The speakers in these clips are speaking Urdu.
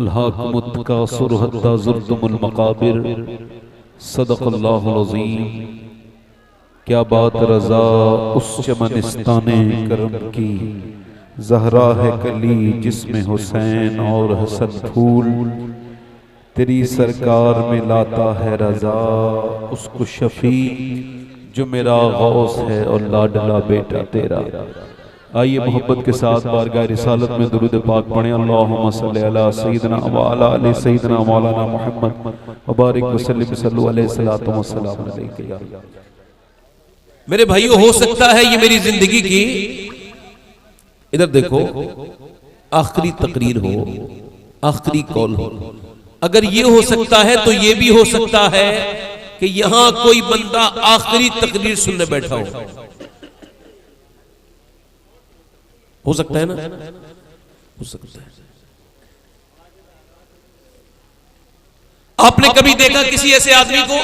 الہاکم التکاثر حتی زرتم المقابر۔ صدق اللہ العظیم۔ کیا بات رضا اس چمنستان کرم کی، زہرا ہے کلی جس میں حسین اور حسن پھول، تیری سرکار میں لاتا ہے رضا اس کو شفیع جو میرا غوث ہے اور لاڈلا بیٹا تیرا۔ آئیے محبت کے ساتھ بارگاہ رسالت میں درود پاک پڑھیں۔ اللہم صلی علی سیدنا وعلی آل سیدنا مولانا محمد وبارک وسلم صلو علیہ الصلوۃ والسلام علیہ۔ میرے بھائیو، ہو سکتا ہے یہ میری زندگی کی، ادھر دیکھو، آخری تقریر ہو، آخری کال ہو۔ اگر یہ ہو سکتا ہے تو یہ بھی ہو سکتا ہے کہ یہاں کوئی بندہ آخری تقریر سننے بیٹھا ہو سکتا ہے نا، ہو سکتا ہے۔ آپ نے کبھی دیکھا کسی ایسے آدمی کو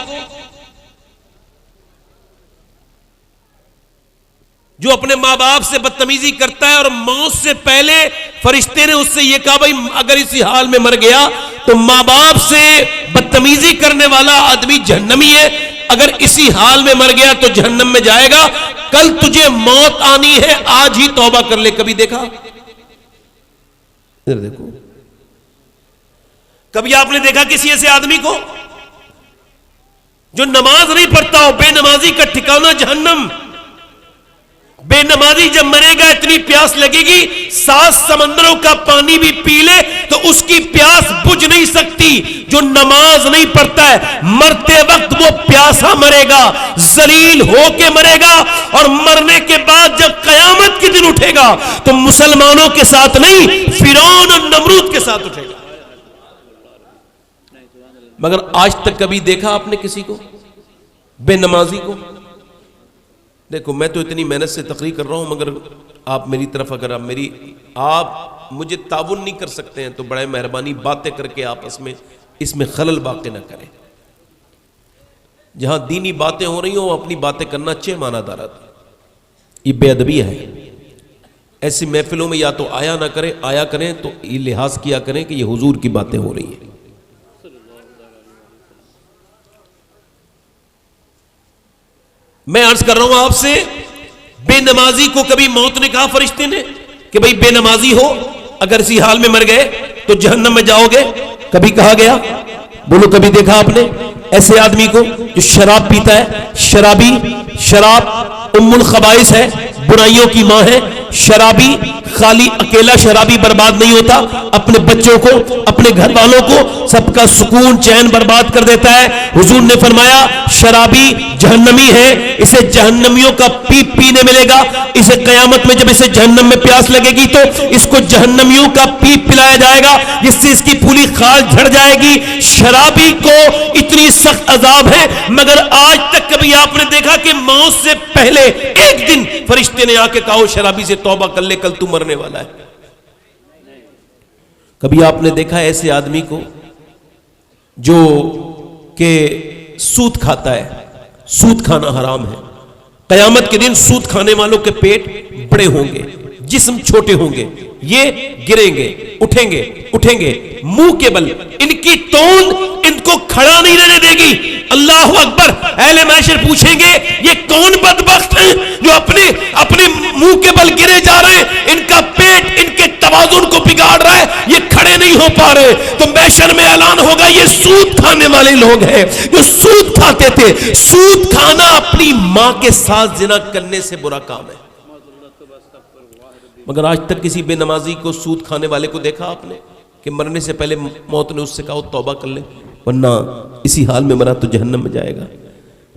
جو اپنے ماں باپ سے بدتمیزی کرتا ہے اور موت سے پہلے فرشتے نے اس سے یہ کہا بھائی اگر اسی حال میں مر گیا تو ماں باپ سے بدتمیزی کرنے والا آدمی جہنمی ہے، اگر اسی حال میں مر گیا تو جہنم میں جائے گا، کل تجھے موت آنی ہے، آج ہی توبہ کر لے۔ کبھی دیکھا؟ ادھر دیکھو، کبھی آپ نے دیکھا کسی ایسے آدمی کو جو نماز نہیں پڑھتا ہو؟ بے نمازی کا ٹھکانہ جہنم۔ بے نمازی جب مرے گا اتنی پیاس لگے گی 7 سمندروں کا پانی بھی پی لے تو اس کی پیاس بجھ نہیں سکتی۔ جو نماز نہیں پڑھتا ہے مرتے وقت وہ پیاسا مرے گا، ذلیل ہو کے مرے گا، اور مرنے کے بعد جب قیامت کے دن اٹھے گا تو مسلمانوں کے ساتھ نہیں، فرعون اور نمرود کے ساتھ اٹھے گا۔ مگر آج تک کبھی دیکھا آپ نے کسی کو بے نمازی کو؟ دیکھو، میں تو اتنی محنت سے تقریر کر رہا ہوں، مگر آپ میری طرف اگر آپ مجھے تعاون نہیں کر سکتے ہیں تو بڑے مہربانی باتیں کر کے آپس میں اس میں خلل واقع نہ کریں۔ جہاں دینی باتیں ہو رہی ہوں اپنی باتیں کرنا اچھے معنی دارت، یہ بے ادبی ہے۔ ایسی محفلوں میں یا تو آیا نہ کریں، آیا کریں تو یہ لحاظ کیا کریں کہ یہ حضور کی باتیں ہو رہی ہیں۔ میں عرض کر رہا ہوں آپ سے، بے نمازی کو کبھی موت نے کہا فرشتے نے کہ بھئی بے نمازی ہو، اگر اسی حال میں مر گئے تو جہنم میں جاؤ گے؟ کبھی کہا گیا؟ بولو، کبھی دیکھا آپ نے ایسے آدمی کو جو شراب پیتا ہے؟ شرابی، شراب ام الخبائث ہے، برائیوں کی ماں ہے۔ شرابی خالی اکیلا شرابی برباد نہیں ہوتا، اپنے بچوں کو، اپنے گھر والوں کو، سب کا سکون چین برباد کر دیتا ہے۔ حضور نے فرمایا شرابی جہنمی ہے، اسے جہنمیوں کا پیپ پینے ملے گا، اسے قیامت میں جب اسے جہنم میں پیاس لگے گی تو اس کو جہنمیوں کا پیپ پلایا جائے گا جس سے اس کی پوری خال جھڑ جائے گی۔ شرابی کو اتنی سخت عذاب ہے، مگر آج تک کبھی آپ نے دیکھا کہ موت سے پہلے ایک دن فرشتے نے آ کے کہا شرابی سے توبہ کر لے، کل تو مرنے والا ہے؟ کبھی آپ نے دیکھا ایسے آدمی کو جو کہ سود کھاتا ہے؟ سود کھانا حرام ہے۔ قیامت کے دن سود کھانے والوں کے پیٹ بڑے ہوں گے، جسم چھوٹے ہوں گے، یہ گریں گے، اٹھیں گے، اٹھیں گے، منہ کے بل ان کی توند ان کو کھڑا نہیں رہنے دے گی۔ اللہ اکبر! اہل محشر پوچھیں گے یہ کون بدبخت ہیں جو اپنے منہ کے بل گرے جا رہے ہیں، ان کا پیٹ ان کے توازن کو بگاڑ رہا ہے، یہ کھڑے نہیں ہو پا رہے۔ تو محشر میں اعلان ہوگا یہ سود کھانے والے لوگ ہیں جو سود کھاتے تھے۔ سود کھانا اپنی ماں کے ساتھ زنا کرنے سے برا کام ہے۔ مگر آج تک کسی بے نمازی کو، سود کھانے والے کو دیکھا آپ نے کہ مرنے سے پہلے موت نے اس سے کہا توبہ کر لے ورنہ اسی حال میں مرا تو جہنم میں جائے گا؟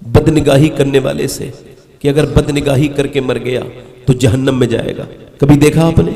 بدنگاہی کرنے والے سے کہ اگر بدنگاہی کر کے مر گیا تو جہنم میں جائے گا، کبھی دیکھا آپ نے؟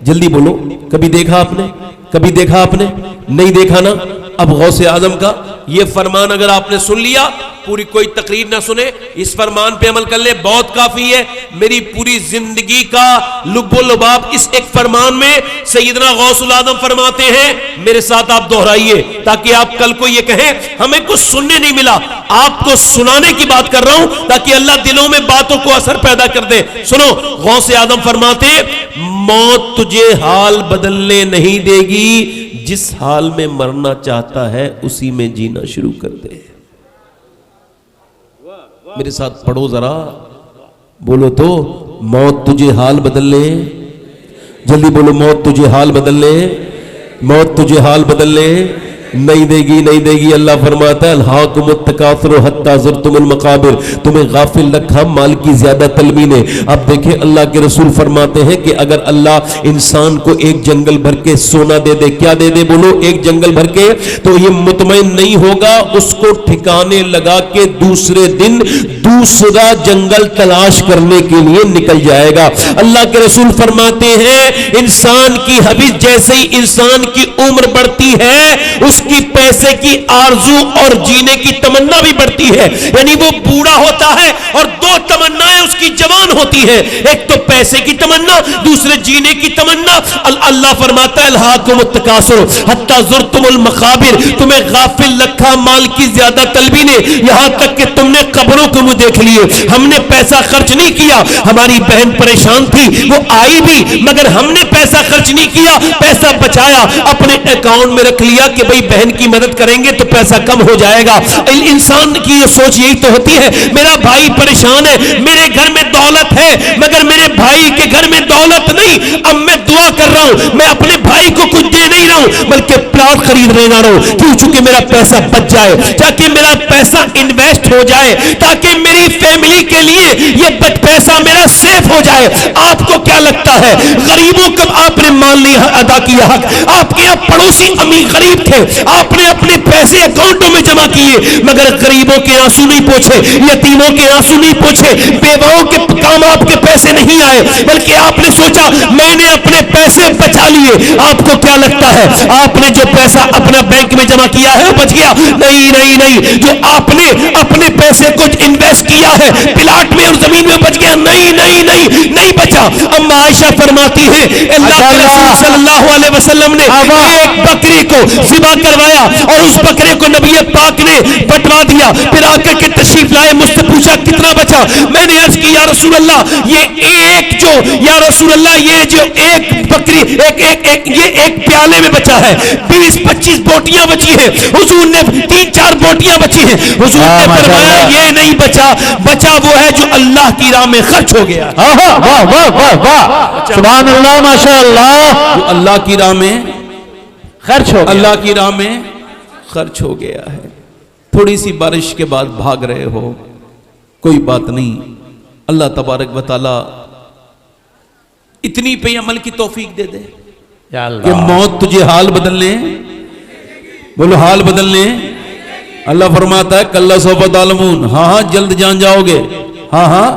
جلدی بولو، کبھی دیکھا آپ نے؟ کبھی دیکھا آپ نے؟ نہیں دیکھا نا؟ اب غوث اعظم کا یہ فرمان اگر آپ نے سن لیا، پوری کوئی تقریر نہ سنے، اس فرمان پہ عمل کر لے، بہت کافی ہے۔ میری پوری زندگی کا لب و لباب اس ایک فرمان میں سیدنا غوث العظم فرماتے ہیں، میرے ساتھ آپ دہرائیے تاکہ آپ کل کو یہ کہیں ہمیں کچھ سننے نہیں ملا۔ آپ کو سنانے کی بات کر رہا ہوں تاکہ اللہ دلوں میں باتوں کو اثر پیدا کر دے۔ سنو، غوث اعظم فرماتے موت تجھے حال بدلنے نہیں دے گی جس حال میں مرنا چاہتا ہے اسی میں جینا شروع کر دے. میرے ساتھ پڑھو ذرا, بولو تو, موت تجھے حال بدل لے, جلدی بولو, موت تجھے حال بدل لے, موت تجھے حال بدل لے, نہیں دے گی, نہیں دے گی. اللہ فرماتا ہے الہاکم التکاثر حتی زرتم المقابر, تمہیں غافل رکھا مال کی زیادہ طلبی نے. اب دیکھیں اللہ کے رسول فرماتے ہیں کہ اگر اللہ انسان کو ایک جنگل بھر کے سونا دے دے, کیا دے دے بولو, ایک جنگل بھر کے, تو یہ مطمئن نہیں ہوگا, اس کو ٹھکانے لگا کے دوسرے دن دوسرا جنگل تلاش کرنے کے لیے نکل جائے گا. اللہ کے رسول فرماتے ہیں انسان کی حبیث, جیسے ہی انسان کی عمر بڑھتی ہے اس کی پیسے کی آرزو اور جینے کی تمنا بھی بڑھتی ہے. یعنی وہ بوڑھا ہوتا ہے اور دو تمنائیں اس کی جوان ہوتی ہیں, ایک تو پیسے کی تمنا, دوسرے جینے کی تمنا. اللہ فرماتا ہے الہاکم التکاثر حتی زرتم المقابر, تمہیں غافل رکھا مال کی زیادہ طلبی نے, یہاں تک کہ تم نے قبروں کو منہ دیکھ لیے. ہم نے پیسہ خرچ نہیں کیا, ہماری بہن پریشان تھی وہ آئی بھی, مگر ہم نے پیسہ خرچ نہیں کیا, پیسہ بچایا اپنے اکاؤنٹ میں رکھ لیا کہ بھئی بہن کی مدد کریں گے تو پیسہ کم ہو جائے گا. انسان کی یہ سوچ یہی تو ہوتی ہے, میرا بھائی پریشان ہے, میرے گھر میں دولت ہے مگر میرے بھائی کے گھر میں دولت نہیں, اب میں دعا کر رہا ہوں, میں اپنے بھائی کو کچھ دے نہیں رہا ہوں بلکہ پلاٹ خریدنے جا رہا ہوں, کیوں, چونکہ میرا پیسہ بچ جائے, تاکہ میرا پیسہ انویسٹ ہو جائے, تاکہ میری فیملی کے لیے یہ پیسہ میرا سیف ہو جائے. آپ کو کیا لگتا ہے غریبوں کو آپ نے مان لیا ادا کیا حق, آپ کے پڑوسی امیر غریب تھے, آپ نے اپنے پیسے اکاؤنٹوں میں جمع کیے مگر غریبوں کے آنسو نہیں پوچھے, یتیموں کے آنسو نہیں پوچھے, بیواؤں کے کام آپ کے پیسے نہیں آئے, بلکہ آپ نے سوچا میں نے اپنے پیسے بچا لیے. آپ کو کیا لگتا ہے آپ نے جو پیسہ اپنا بینک میں جمع کیا ہے وہ بچ گیا؟ نہیں نہیں نہیں, جو آپ نے اپنے پیسے کو انویسٹ کیا ہے پلاٹ میں اور زمین میں بچ گیا؟ نہیں نہیں نہیں, نہیں بچا. اما عائشہ فرماتی ہے اللہ کے رسول صلی اللہ علیہ وسلم نے ایک بکری کو ذبح کروایا اور اس بکرے کو نبی پاک نے بٹوا دیا, پھر آ کر کے تشریف لائے, مجھ سے پوچھا کتنا بچا؟ میں نے عرض کی یا رسول اللہ یہ ایک جو, یا رسول اللہ یہ جو ایک بکری یہ ایک پیالے میں بچا ہے, 20-25 بوٹیاں بچی ہیں. حضور نے 3-4 بوٹیاں بچی ہیں, حضور نے فرمایا یہ نہیں بچا, بچا وہ ہے جو اللہ کی راہ میں خرچ ہو گیا. واہ واہ واہ واہ, سبحان اللہ, ماشاء اللہ, جو اللہ کی راہ میں خرچ ہو گیا, اللہ کی راہ میں خرچ ہو گیا ہے. تھوڑی سی بارش کے بعد بھاگ رہے ہو, کوئی بات نہیں, اللہ تبارک و تعالی اتنی پہ عمل کی توفیق دے دے کہ موت تجھے حال بدلنے, بولو حال بدلنے. اللہ فرماتا ہے کلا سوف تعلمون, ہاں ہاں جلد جان جاؤ گے, ہاں ہاں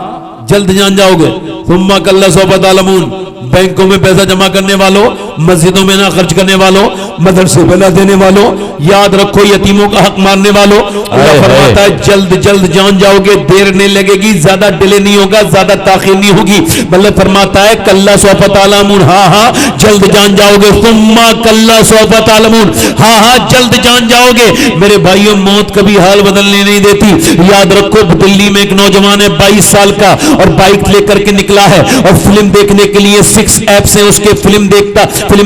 جلد جان جاؤ گے. ثم کلا سوف تعلمون, بینکوں میں پیسہ جمع کرنے والوں, مسجدوں میں نہ خرچ کرنے والوں, مدرسے پہ نہ دینے والوں, یاد رکھو یتیموں کا حق ماننے والوں, اللہ فرماتا ہے جلد جلد جان جاؤ گے, دیر نہیں لگے گی, زیادہ ڈیلے نہیں ہوگا, زیادہ تاخیر نہیں ہوگی. بلکہ فرماتا ہے کلا سوف تعلمون, ہاں ہاں جلد جان جاؤ گے. ثم کلا سوف تعلمون, ہاں ہاں جلد جان جاؤ گے. میرے بھائیوں موت کبھی حال بدلنے نہیں دیتی. یاد رکھو دلی میں ایک نوجوان ہے 22 سال کا اور بائک لے کر کے نکلا ہے اور فلم دیکھنے کے لیے 6 ایپس ہیں اس کے, فلم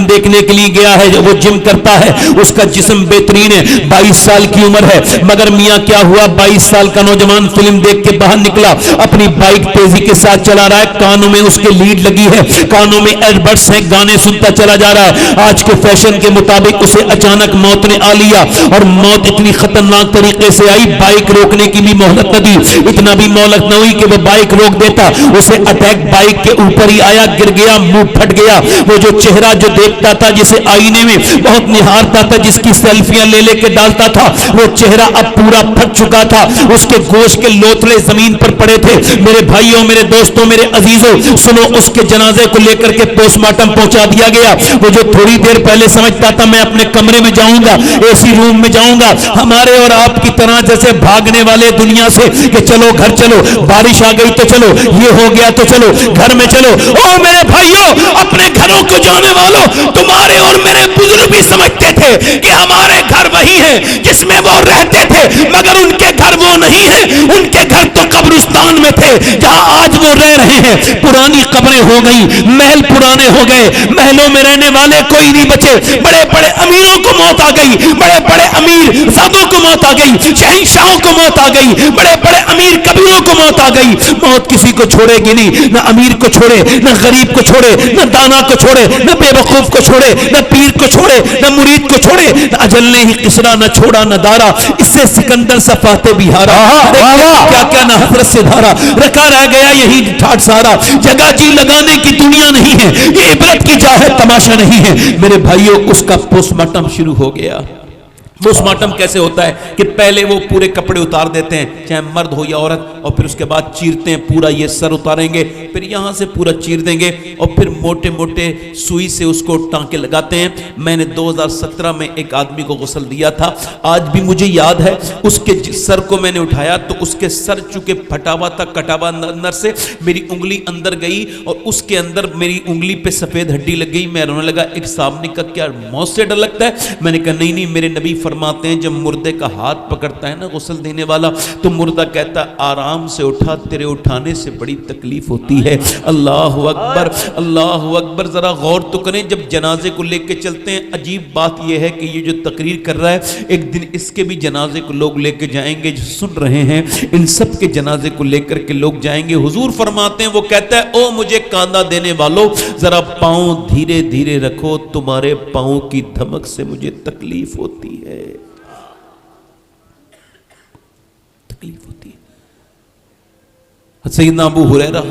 دیکھنے کے لیے گیا ہے, وہ جم کرتا ہے, اس کا جسم بہترین ہے, 22 سال کی عمر ہے, مگر میاں کیا ہوا 22 سال کا نوجوان فلم دیکھ کے باہر نکلا, اپنی بائک تیزی کے ساتھ چلا رہا ہے, کانوں میں اس کے لیڈ لگی ہے, کانوں میں ایئر بڈس ہیں, گانے سنتا چلا جا رہا ہے. آج کے فیشن کے مطابق اسے اچانک موت نے آ لیا, اور موت اتنی خطرناک طریقے سے آئی, بائک روکنے کی بھی مہلت نہ دی, اتنا بھی مہلت نہ ہوئی کہ وہ بائک روک دیتا, اسے اٹیک بائک کے اوپر ہی آیا, گر گیا, منہ پھٹ گیا. وہ جو چہرہ جو دیکھتا تھا جسے آئینے میں بہت نہارتا تھا, جس کی سیلفیاں لے لے کے ڈالتا تھا, وہ چہرہ اب پورا پھٹ چکا تھا, اس کے گوشت کے لوتھڑے زمین پر پڑے تھے. میرے بھائیوں, میرے دوستوں, میرے عزیزوں سنو, اس کے جنازے کو لے کر کے پوسٹ مارٹم پہنچا دیا گیا. وہ جو تھوڑی دیر پہلے سمجھتا تھا میں اپنے کمرے میں جاؤں گا, اے سی روم میں جاؤں گا, ہمارے اور آپ کی طرح جیسے بھاگنے والے دنیا سے کہ چلو گھر چلو, بارش آ گئی تو چلو, یہ ہو گیا تو چلو گھر میں چلو. او میرے بھائیوں بھائیوں اپنے گھروں کو جانے والوں، تمہارے اور میرے بزرگ بھی سمجھتے تھے کہ ہمارے گھر وہی ہیں جس میں وہ رہتے تھے، مگر ان کے گھر وہ نہیں ہیں، ان کے گھر تو قبرستان میں تھے جہاں آج وہ رہ رہے ہیں۔ پرانی قبریں ہو گئی، محل پرانے ہو گئے، محلوں میں رہنے والے کوئی نہیں بچے، بڑے بڑے امیروں کو موت آ گئی، بڑے بڑے امیر زادوں کو موت آ گئی، شہنشاہوں کو موت آ گئی، بڑے بڑے امیر کبیروں کو موت آ گئی۔ موت کسی کو چھوڑے گی نہیں، نہ امیر کو چھوڑے، نہ غریب کو چھوڑے، نہ دانا کو چھوڑے، نہ بے وقوف کو چھوڑے، نہ پیر کو چھوڑے، نہ مرید کو چھوڑے۔ نہ اجل نے ہی کسرا نہ چھوڑا نہ دارا، اس سے سکندر صفاتے بھی ہارا، کیا کیا نہ حضرت سے دھارا، رکھا رہ گیا یہی ٹھاٹ سارا۔ جگہ جی لگانے کی دنیا نہیں ہے، یہ عبرت کی جا ہے تماشا نہیں ہے۔ میرے بھائیوں اس کا پوسٹ مارٹم شروع ہو گیا۔ پوسٹ مارٹم کیسے ہوتا ہے کہ پہلے وہ پورے کپڑے اتار دیتے ہیں، چاہے مرد ہو یا عورت، اور پھر اس کے بعد چیرتے ہیں، پورا یہ سر اتاریں گے، پھر یہاں سے پورا چیر دیں گے، اور پھر موٹے موٹے سوئی سے اس کو ٹانکے لگاتے ہیں۔ میں نے 2017 میں ایک آدمی کو غسل دیا تھا، آج بھی مجھے یاد ہے، اس کے سر کو میں نے اٹھایا تو اس کے سر چونکہ پھٹا ہوا تھا، کٹا ہوا اندر سے، میری انگلی اندر گئی اور اس کے اندر میری انگلی پہ سفید ہڈی لگ گئی۔ میں رونے لگا۔ ایک صاحب نے کہا کیا موت سے ڈر لگتا ہے؟ میں نے کہا نہیں نہیں، میرے نبی فرماتے ہیں جب مردے کا ہاتھ پکڑتا ہے نا غسل دینے والا تو مردہ کہتا ہے آرام سے اٹھا، تیرے اٹھانے سے بڑی تکلیف ہوتی ہے۔ اللہ اکبر، اللہ اکبر۔ ذرا غور تو کریں، جب جنازے کو لے کے چلتے ہیں، عجیب بات یہ ہے کہ یہ جو تقریر کر رہا ہے ایک دن اس کے بھی جنازے کو لوگ لے کے جائیں گے، جو سن رہے ہیں ان سب کے جنازے کو لے کر کے لوگ جائیں گے۔ حضور فرماتے ہیں، وہ کہتا ہے او مجھے کاندھا دینے والوں، ذرا پاؤں دھیرے دھیرے رکھو، تمہارے پاؤں کی دھمک سے مجھے تکلیف ہوتی ہے، تکلیف ہوتی ہے۔ سیدنا ابو ہریرہ،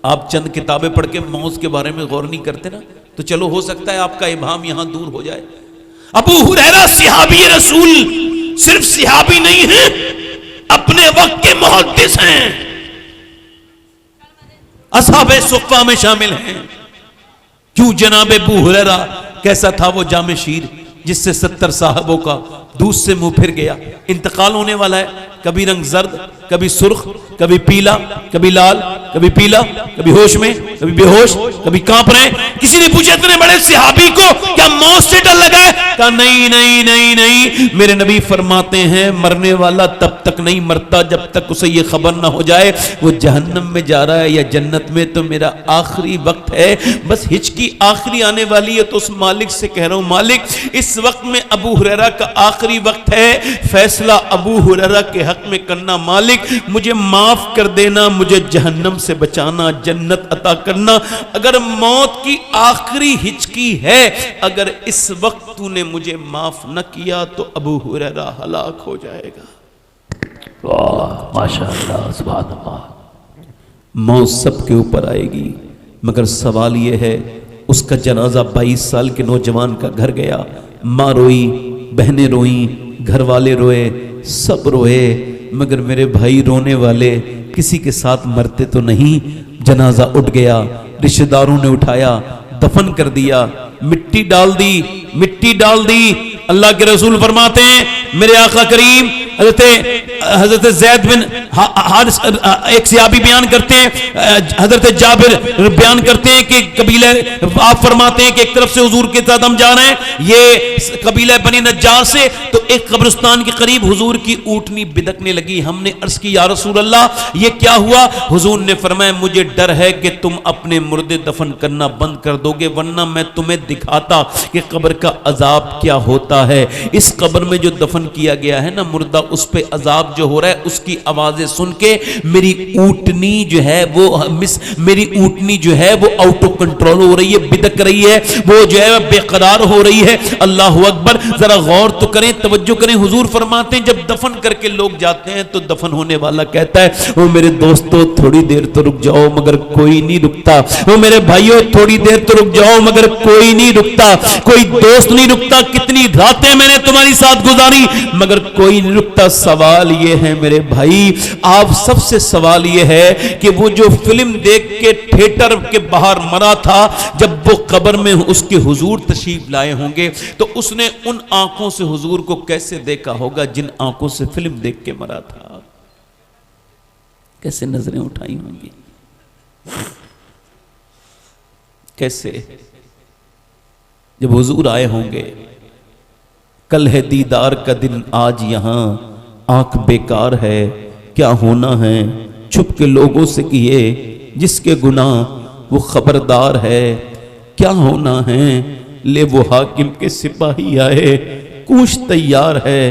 آپ چند کتابیں پڑھ کے موت کے بارے میں غور نہیں کرتے نا، تو چلو ہو سکتا ہے آپ کا ابہام یہاں دور ہو جائے۔ ابو ہریرہ صحابی رسول، صرف صحابی نہیں ہیں، اپنے وقت کے محدث ہیں، اصحاب صفہ میں شامل ہیں۔ کیوں جناب ابو ہریرہ کیسا تھا وہ جام شیر جس سے 70 صاحبوں کا دودھ سے منہ پھر گیا۔ انتقال ہونے والا ہے، کبھی رنگ زرد، کبھی سرخ، کبھی پیلا، کبھی لال، کبھی پیلا، کبھی ہوش میں، کبھی بے ہوش، کبھی کانپ رہے ہیں۔ کسی نے پوچھا اتنے بڑے صحابی کو کیا موت سے ڈر لگا ہے؟ کہا نہیں نہیں نہیں نہیں، میرے نبی فرماتے ہیں مرنے والا تب تک نہیں مرتا جب تک اسے یہ خبر نہ ہو جائے وہ جہنم میں جا رہا ہے یا جنت میں، تو میرا آخری وقت ہے، بس ہچکی آخری آنے والی ہے، تو اس مالک سے کہہ رہا ہوں مالک اس وقت میں ابو ہریرہ کا آخری وقت ہے، فیصلہ ابو ہریرہ کے حق میں کرنا، مالک مجھے معاف کر دینا، مجھے جہنم سے بچانا، جنت عطا کرنا۔ اگر موت کی آخری ہچکی ہے، اگر اس وقت تو نے مجھے معاف نہ کیا تو ابو ہریرہ ہلاک ہو جائے گا۔ واہ ماشاءاللہ سبحان اللہ۔ موت سب کے اوپر آئے گی، مگر سوال یہ ہے اس کا جنازہ 22 سال کے نوجوان کا گھر گیا، ماں روئی، بہنیں روئیں، گھر والے روئے، سب روئے، مگر میرے بھائی رونے والے کسی کے ساتھ مرتے تو نہیں۔ جنازہ اٹھ گیا، رشتہ داروں نے اٹھایا، دفن کر دیا، مٹی ڈال دی، مٹی ڈال دی۔ اللہ کے رسول فرماتے ہیں میرے آقا کریم حضرت زید بن حارث، ایک صحابی بیان کرتے ہیں، حضرت جابر بیان کرتے ہیں کہ قبیلہ، آپ فرماتے ہیں کہ ایک طرف سے حضور کے ساتھ ہم جا رہے ہیں، یہ قبیلہ بنی نجار سے، تو ایک قبرستان کے قریب حضور کی اونٹنی بدکنے لگی۔ ہم نے عرض کی یا رسول اللہ یہ کیا ہوا؟ حضور نے فرمایا مجھے ڈر ہے کہ تم اپنے مردے دفن کرنا بند کر دو گے، ورنہ میں تمہیں دکھاتا کہ قبر کا عذاب کیا ہوتا ہے۔ اس قبر میں جو دفن کیا گیا ہے نا مردہ، اس پہ عذاب جو ہو رہا ہے، اس کی آوازیں سن کے میری اونٹنی جو ہے وہ میری اونٹنی جو ہے وہ آؤٹ آف کنٹرول ہو رہی ہے، بدک رہی ہے، وہ جو ہے بے قرار ہو رہی ہے۔ اللہ اکبر، ذرا غور تو کریں، توجہ کریں۔ حضور فرماتے ہیں جب دفن کر کے لوگ جاتے ہیں تو دفن ہونے والا کہتا ہے وہ میرے دوستو تھوڑی دیر تو رک جاؤ، مگر کوئی نہیں رکتا۔ وہ میرے بھائیوں تھوڑی دیر تو رک جاؤ، مگر کوئی نہیں رکتا، کوئی دوست نہیں رکتا۔ کتنی راتیں میں نے تمہاری ساتھ گزاری مگر کوئی نہیں رکتا۔ سوال یہ ہے میرے بھائی، آپ سب سے سوال یہ ہے کہ وہ جو فلم دیکھ کے تھیٹر کے باہر مرا تھا، جب وہ قبر میں اس کے حضور تشریف لائے ہوں گے تو اس نے ان آنکھوں سے حضور کو کیسے دیکھا ہوگا جن آنکھوں سے فلم دیکھ کے مرا تھا؟ کیسے نظریں اٹھائی ہوں گی؟ کیسے؟ جب حضور آئے ہوں گے، کل ہے دیدار کا دن آج یہاں، آنکھ بیکار ہے کیا ہونا ہے، چھپ کے لوگوں سے کیے جس کے گناہ وہ خبردار ہے، کیا ہونا ہے، لے وہ حاکم کے سپاہی آئے، کوش تیار ہے،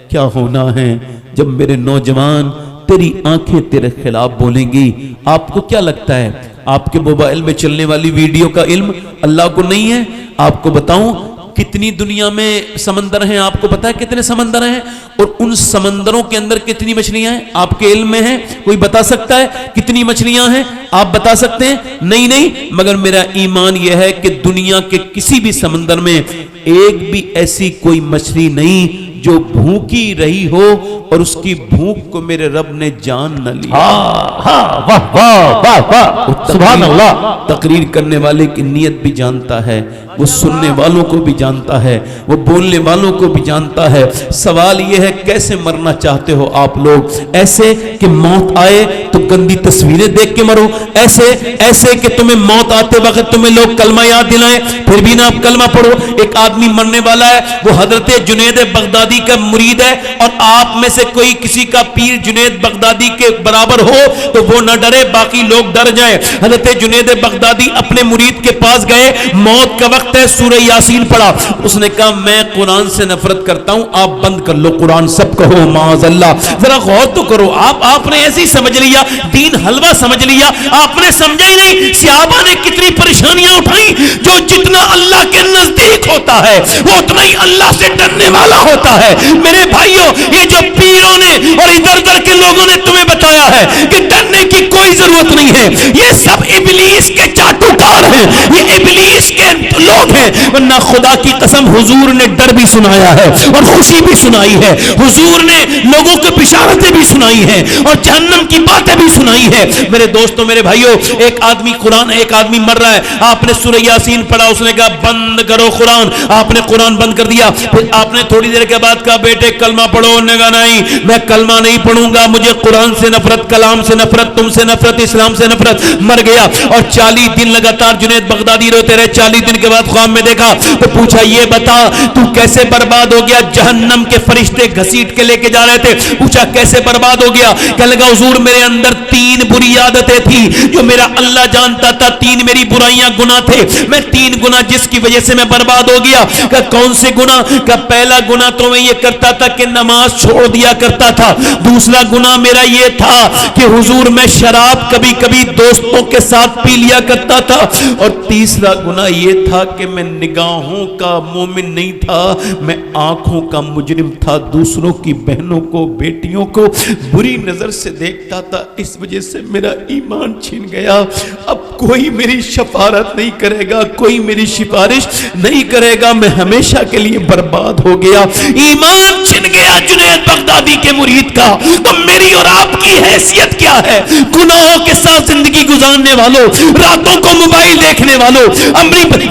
کیا ہونا ہے، جب میرے نوجوان تیری آنکھیں تیرے خلاف بولیں گی۔ آپ کو کیا لگتا ہے آپ کے موبائل میں چلنے والی ویڈیو کا علم اللہ کو نہیں ہے؟ آپ کو بتاؤں کتنی دنیا میں سمندر ہیں، آپ کو پتا ہے کتنے سمندر ہیں، اور ان سمندروں کے اندر کتنی مچھلیاں ہیں آپ کے علم میں ہیں؟ کوئی بتا سکتا ہے کتنی مچھلیاں ہیں؟ آپ بتا سکتے ہیں؟ نہیں، مگر میرا ایمان یہ ہے کہ دنیا کے کسی بھی سمندر میں ایک بھی ایسی کوئی مچھلی نہیں جو بھوکی رہی ہو اور اس کی بھوک کو میرے رب نے جان نہ لیا۔ واہ واہ واہ واہ، سبحان اللہ۔ تقریر کرنے والے کی نیت بھی جانتا ہے، وہ سننے والوں کو بھی جانتا ہے، وہ بولنے والوں کو بھی جانتا ہے۔ سوال یہ ہے کیسے مرنا چاہتے ہو آپ لوگ؟ ایسے کہ موت آئے تو گندی تصویریں دیکھ کے مرو؟ ایسے کہ تمہیں موت آتے وقت تمہیں لوگ کلمہ یاد دلائیں پھر بھی نہ آپ کلمہ پڑھو؟ ایک آدمی مرنے والا ہے، وہ حضرت جنید بغدادی کا مرید ہے، اور آپ میں سے کوئی کسی کا پیر جنید بغدادی کے برابر ہو تو وہ نہ ڈرے، باقی لوگ ڈر جائیں۔ حضرت جنید بغدادی اپنے مرید کے پاس گئے، موت کا وقت ہے، سورہ یاسین پڑھا۔ اس نے کہا میں قرآن سے نفرت کرتا ہوں، آپ بند کر لو قرآن، سب کہو معاذ اللہ۔ ذرا غور تو کرو، آپ نے ایسے ہی سمجھ لیا، دین حلوہ سمجھ لیا، آپ نے سمجھا ہی نہیں صحابہ نے کتنی پریشانیاں اٹھائیں۔ جو جتنا اللہ کے نزدیک ہوتا ہے وہ اتنا ہی اللہ سے ڈرنے والا ہوتا ہے۔ میرے بھائیوں، یہ جو پیروں نے اور ادھر ادھر کے لوگوں نے تمہیں بتایا ہے کہ ڈرنے کی کوئی ضرورت نہیں ہے، یہ سب ابلیس کے چاٹوکار ہیں، یہ ابلیس کے لوگ ہیں۔ ورنہ خدا کی قسم حضور نے ڈر بھی سنایا ہے اور خوشی بھی سنائی ہے، حضور نے لوگوں کو بشارتیں بھی سنائی ہیں اور جہنم کی باتیں بھی سنائی ہے۔ میرے دوستوں، میرے بھائیوں، ایک آدمی مر رہا ہے، آپ نے سورہ یاسین پڑھا، اس نے کہا بند کرو قرآن، آپ نے قرآن بند کر دیا۔ پھر آپ نے تھوڑی دیر کے بعد کہا بیٹے کلمہ پڑھو، انہوں نے کہا نہیں میں کلمہ نہیں پڑھوں گا، مجھے قرآن سے نفرت، کلام سے نفرت، تم سے نفرت، اسلام سے نفرت۔ مر گیا، اور 40 دن لگاتار جنید بغدادی روتے رہے۔ 40 دن کے بعد خواب میں دیکھا تو پوچھا یہ بتا تو کیسے برباد ہو گیا؟ جہنم کے فرشتے گھسیٹ کے لے کے جا رہے تھے۔ پوچھا کیسے برباد ہو گیا؟ کہنے لگا حضور میرے اندر 3 بری عادتیں تھی جو میرا اللہ جانتا تھا، 3 میری برائیاں گناہ تھے، میں 3 گناہ جس کی وجہ سے میں برباد ہو گیا۔ کہ کون سے گناہ؟ کہ پہلا گناہ تو میں یہ کرتا تھا کہ نماز چھوڑ دیا کرتا تھا، دوسرا گناہ میرا یہ تھا کہ حضور میں شراب کبھی کبھی دوستوں کے ساتھ پی لیا کرتا تھا، اور تیسرا گناہ یہ تھا کہ میں نگاہوں کا مومن نہیں تھا، میں آنکھوں کا مجرم تھا، دوسروں کی بہنوں کو بیٹیوں کو بری نظر سے دیکھتا تھا، اس وجہ سے میرا ایمان چھن گیا۔ اب کوئی میری شفاعت نہیں کرے گا، کوئی میری سفارش نہیں کرے گا، میں ہمیشہ کے لیے برباد ہو گیا۔ ایمان چھن گیا جنید بغدادی کے مرید کا، تو میری اور آپ کی حیثیت کیا ہے؟ گناہوں کے ساتھ زندگی گزارنے والوں، راتوں کو موبائل دیکھنے والوں،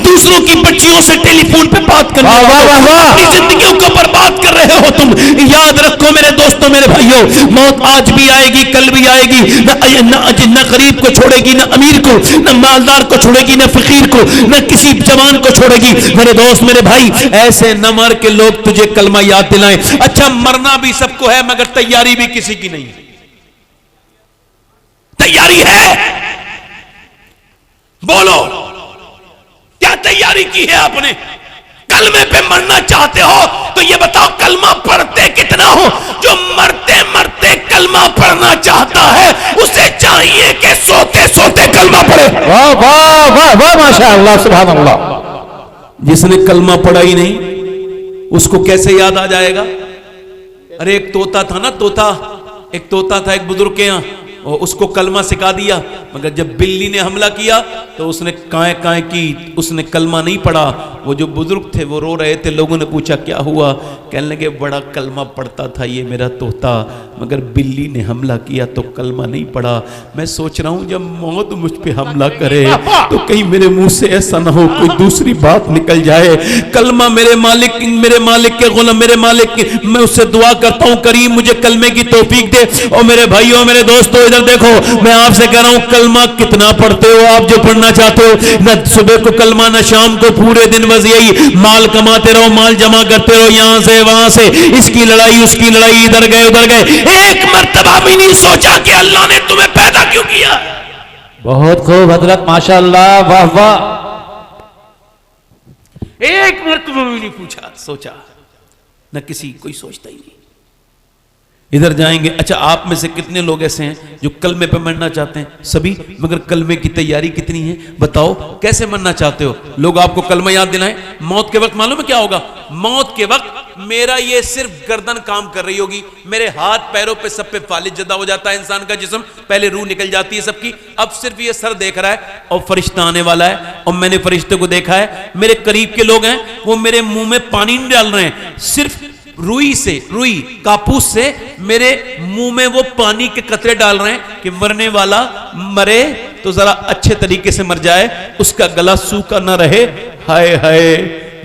دوسروں کی بچیوں سے ٹیلی فون پہ بات کرنے والوں، اپنی زندگیوں کو برباد کر رہے ہو تم۔ یاد رکھو میرے دوستوں، میرے بھائیوں، موت آج بھی آئے گی، کل بھی آئے گی، نہ غریب کو چھوڑے گی، نہ امیر کو، نہ مالدار کو چھوڑے گی، نہ فقیر کو، نہ کسی جوان کو چھوڑے گی۔ میرے دوست، میرے بھائی، ایسے نہ مر کے لوگ تجھے کلمہ یاد دلائیں۔ اچھا مرنا بھی سب کو ہے مگر تیاری بھی کسی کی نہیں ہے۔ تیاری ہے؟ بولو کیا تیاری کی ہے آپ نے؟ کلمے پہ مرنا چاہتے ہو تو یہ بتاؤ کلمہ پڑھتے کتنا ہو؟ جو مرتے مرتے کلمہ پڑھنا چاہتا ہے اسے چاہیے کہ سوتے سوتے کلمہ پڑھے۔ واہ واہ واہ واہ، ماشاء اللہ، سبحان اللہ۔ جس نے کلمہ پڑھا ہی نہیں اس کو کیسے یاد آ جائے گا؟ ارے ایک طوطا تھا نا، ایک طوطا تھا ایک بزرگ کے یہاں، اور اس کو کلمہ سکھا دیا، مگر جب بلی نے حملہ کیا تو اس نے کائیں کائیں کی، اس نے کلمہ نہیں پڑھا۔ وہ جو بزرگ تھے وہ رو رہے تھے، لوگوں نے پوچھا کیا ہوا؟ کہنے لگے بڑا کلمہ پڑھتا تھا یہ میرا طوطا، مگر بلی نے حملہ کیا تو کلمہ نہیں پڑھا۔ میں سوچ رہا ہوں جب موت مجھ پہ حملہ کرے تو کہیں میرے منہ سے ایسا نہ ہو کوئی دوسری بات نکل جائے۔ کلمہ میرے مالک کے غلام، میرے مالک میں اس سے دعا کرتا ہوں کریم مجھے کلمے کی توفیق دے۔ اور میرے بھائیوں، میرے دوستوں، ادھر دیکھو، میں آپ سے کہہ رہا ہوں کلمہ کتنا پڑھتے ہو آپ جو پڑھنا چاہتے ہو؟ نہ صبح کو کلمہ نہ شام کو، پورے دن بس یہی مال کماتے رہو، مال جمع کرتے رہو، یہاں سے وہاں سے، اس کی لڑائی اس کی لڑائی، ادھر گئے ادھر گئے، ایک مرتبہ بھی نہیں سوچا کہ اللہ نے تمہیں پیدا کیوں کیا؟ بہت خوب حضرت، ماشاءاللہ، واہ واہ. ایک مرتبہ بھی نہیں پوچھا سوچا، نہ کسی کوئی سوچتا ہی نہیں. ادھر جائیں گے. اچھا آپ میں سے کتنے لوگ ایسے ہیں جو کلمے پہ مرنا چاہتے ہیں؟ سبھی. مگر کلمے کی تیاری کتنی ہے بتاؤ؟ کیسے مرنا چاہتے ہو؟ لوگ آپ کو کلمہ یاد دلائیں. موت کے وقت معلوم ہے کیا ہوگا؟ موت کے وقت میرا یہ صرف گردن کام کر رہی ہوگی، میرے ہاتھ پیروں پہ سب پہ فالج جدا ہو جاتا ہے انسان کا جسم، پہلے روح نکل جاتی ہے سب کی، اب صرف یہ سر دیکھ رہا ہے اور فرشتہ آنے والا ہے. اور میں نے فرشتے کو دیکھا ہے، میرے قریب کے لوگ ہیں وہ میرے منہ میں پانی نہیں ڈال رہے ہیں، صرف روئی سے، روئی کاپوس سے میرے منہ میں وہ پانی کے قطرے ڈال رہے ہیں کہ مرنے والا مرے تو ذرا اچھے طریقے سے مر جائے، اس کا گلا سوکھا نہ رہے. ہائے ہائے،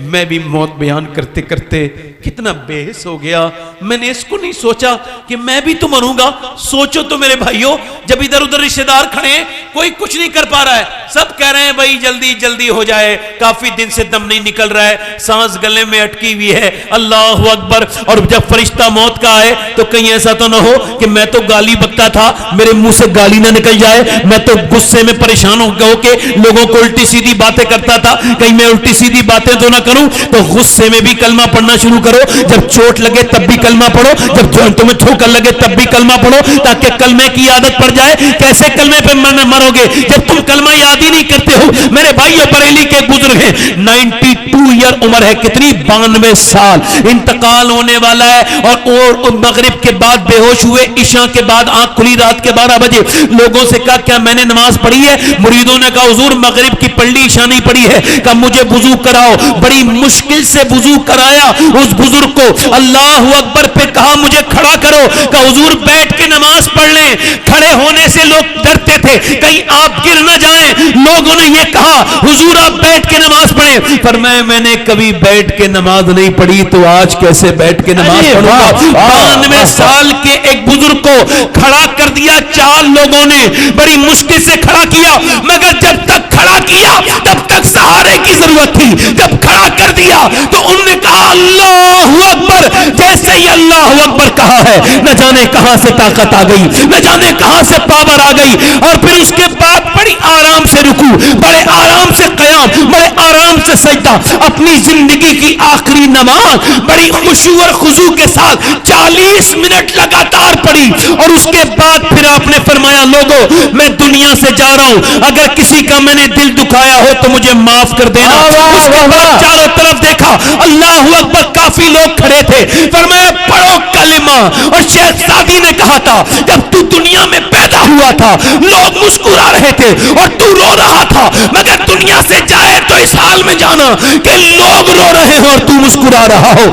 میں بھی موت بیان کرتے کرتے کتنا بے حس ہو گیا. میں نے اس کو نہیں سوچا کہ میں بھی تو مروں گا. سوچو تو میرے بھائیوں، جب ادھر ادھر رشتہ دار کھڑے ہیں، کوئی کچھ نہیں کر پا رہا ہے، سب کہہ رہے ہیں بھائی جلدی جلدی ہو جائے، کافی دن سے دم نہیں نکل رہا ہے، سانس گلے میں اٹکی ہوئی ہے، اللہ اکبر. اور جب فرشتہ موت کا آئے تو کہیں ایسا تو نہ ہو کہ میں تو گالی بکتا تھا، میرے منہ سے گالی نہ نکل جائے، میں تو غصے میں پریشان ہو کے لوگوں کو الٹی سیدھی باتیں کرتا تھا، کہیں میں الٹی سیدھی باتیں تو نہ کروں. تو غصے میں بھی کلمہ پڑھنا شروع کرو، جب چوٹ لگے تب بھی کلمہ پڑھو، جب تمہیں ٹھوکر لگے تب بھی کلمہ پڑھو، تاکہ کلمے کی عادت پڑ جائے. کیسے کلمے پہ مرو گے جب تم کلمہ یاد ہی نہیں کرتے ہو؟ میرے بھائیو، بریلی کے بزرگ ہیں، 92 ایئر عمر ہے، کتنی 92 سال، انتقال ہونے والا ہے. اور مغرب کے بعد بے ہوش ہوئے، عشاء کے بعد آنکھ کھلی رات کے 12 بجے. لوگوں سے کہا کیا میں نے نماز پڑھی ہے؟ مریدوں نے کہا حضور مغرب کی پڑھ لی، عشاء نہیں پڑھی ہے. کہا مجھے وضو کراؤ. بڑی مشکل سے وضو کرایا اس بزرگ کو، اللہ اکبر پہ کہا مجھے کھڑا کرو. کہا حضور بیٹھ کے نماز پڑھ لیں. کھڑے ہونے سے لوگ ڈرتے تھے کہیں آپ گر نہ جائیں. لوگوں نے یہ کہا حضور آپ بیٹھ کے نماز پڑھیں. فرمایا میں نے کبھی بیٹھ کے نماز نہیں پڑھی تو آج کیسے بیٹھ کے نماز پڑھوں گا؟ 92 سال کے ایک بزرگ کو کھڑا کر دیا 4 لوگوں نے، بڑی مشکل سے کھڑا کیا، مگر جب تک کھڑا کیا تب تک سہارے کی ضرورت تھی. جب کھڑا کر دیا تو انہوں نے کہا اللہ اکبر. جیسے ہی اللہ اکبر کہا ہے، نہ جانے کہاں سے طاقت آ گئی، نہ جانے کہاں سے پاور آ گئی. اور پھر اس کے بعد بڑی آرام سے رکوع، بڑے آرام سے قیام، بڑے آرام سے سجدہ. اپنی زندگی کی آخری نماز بڑی خشوع اور خضوع کے ساتھ 40 منٹ لگاتار پڑھی. اور اس کے بعد پھر آپ نے فرمایا لوگوں میں دنیا سے جا رہا ہوں، اگر کسی کا میں نے دل دکھایا ہو تو مجھے معاف کر دینا. اس کے بعد چاروں طرف دیکھا، اللہ اکبر، کافی لوگ کھڑے تھے. فرمایا پڑھو کلمہ. اور شہزادی نے کہا تھا جب تو دنیا میں پیدا ہوا تھا لوگ مسکرا رہے تھے اور تو رو رہا تھا، مگر دنیا سے جائے تو اس حال میں جانا کہ لوگ رو رہے ہو اور تو مسکرا رہا ہو.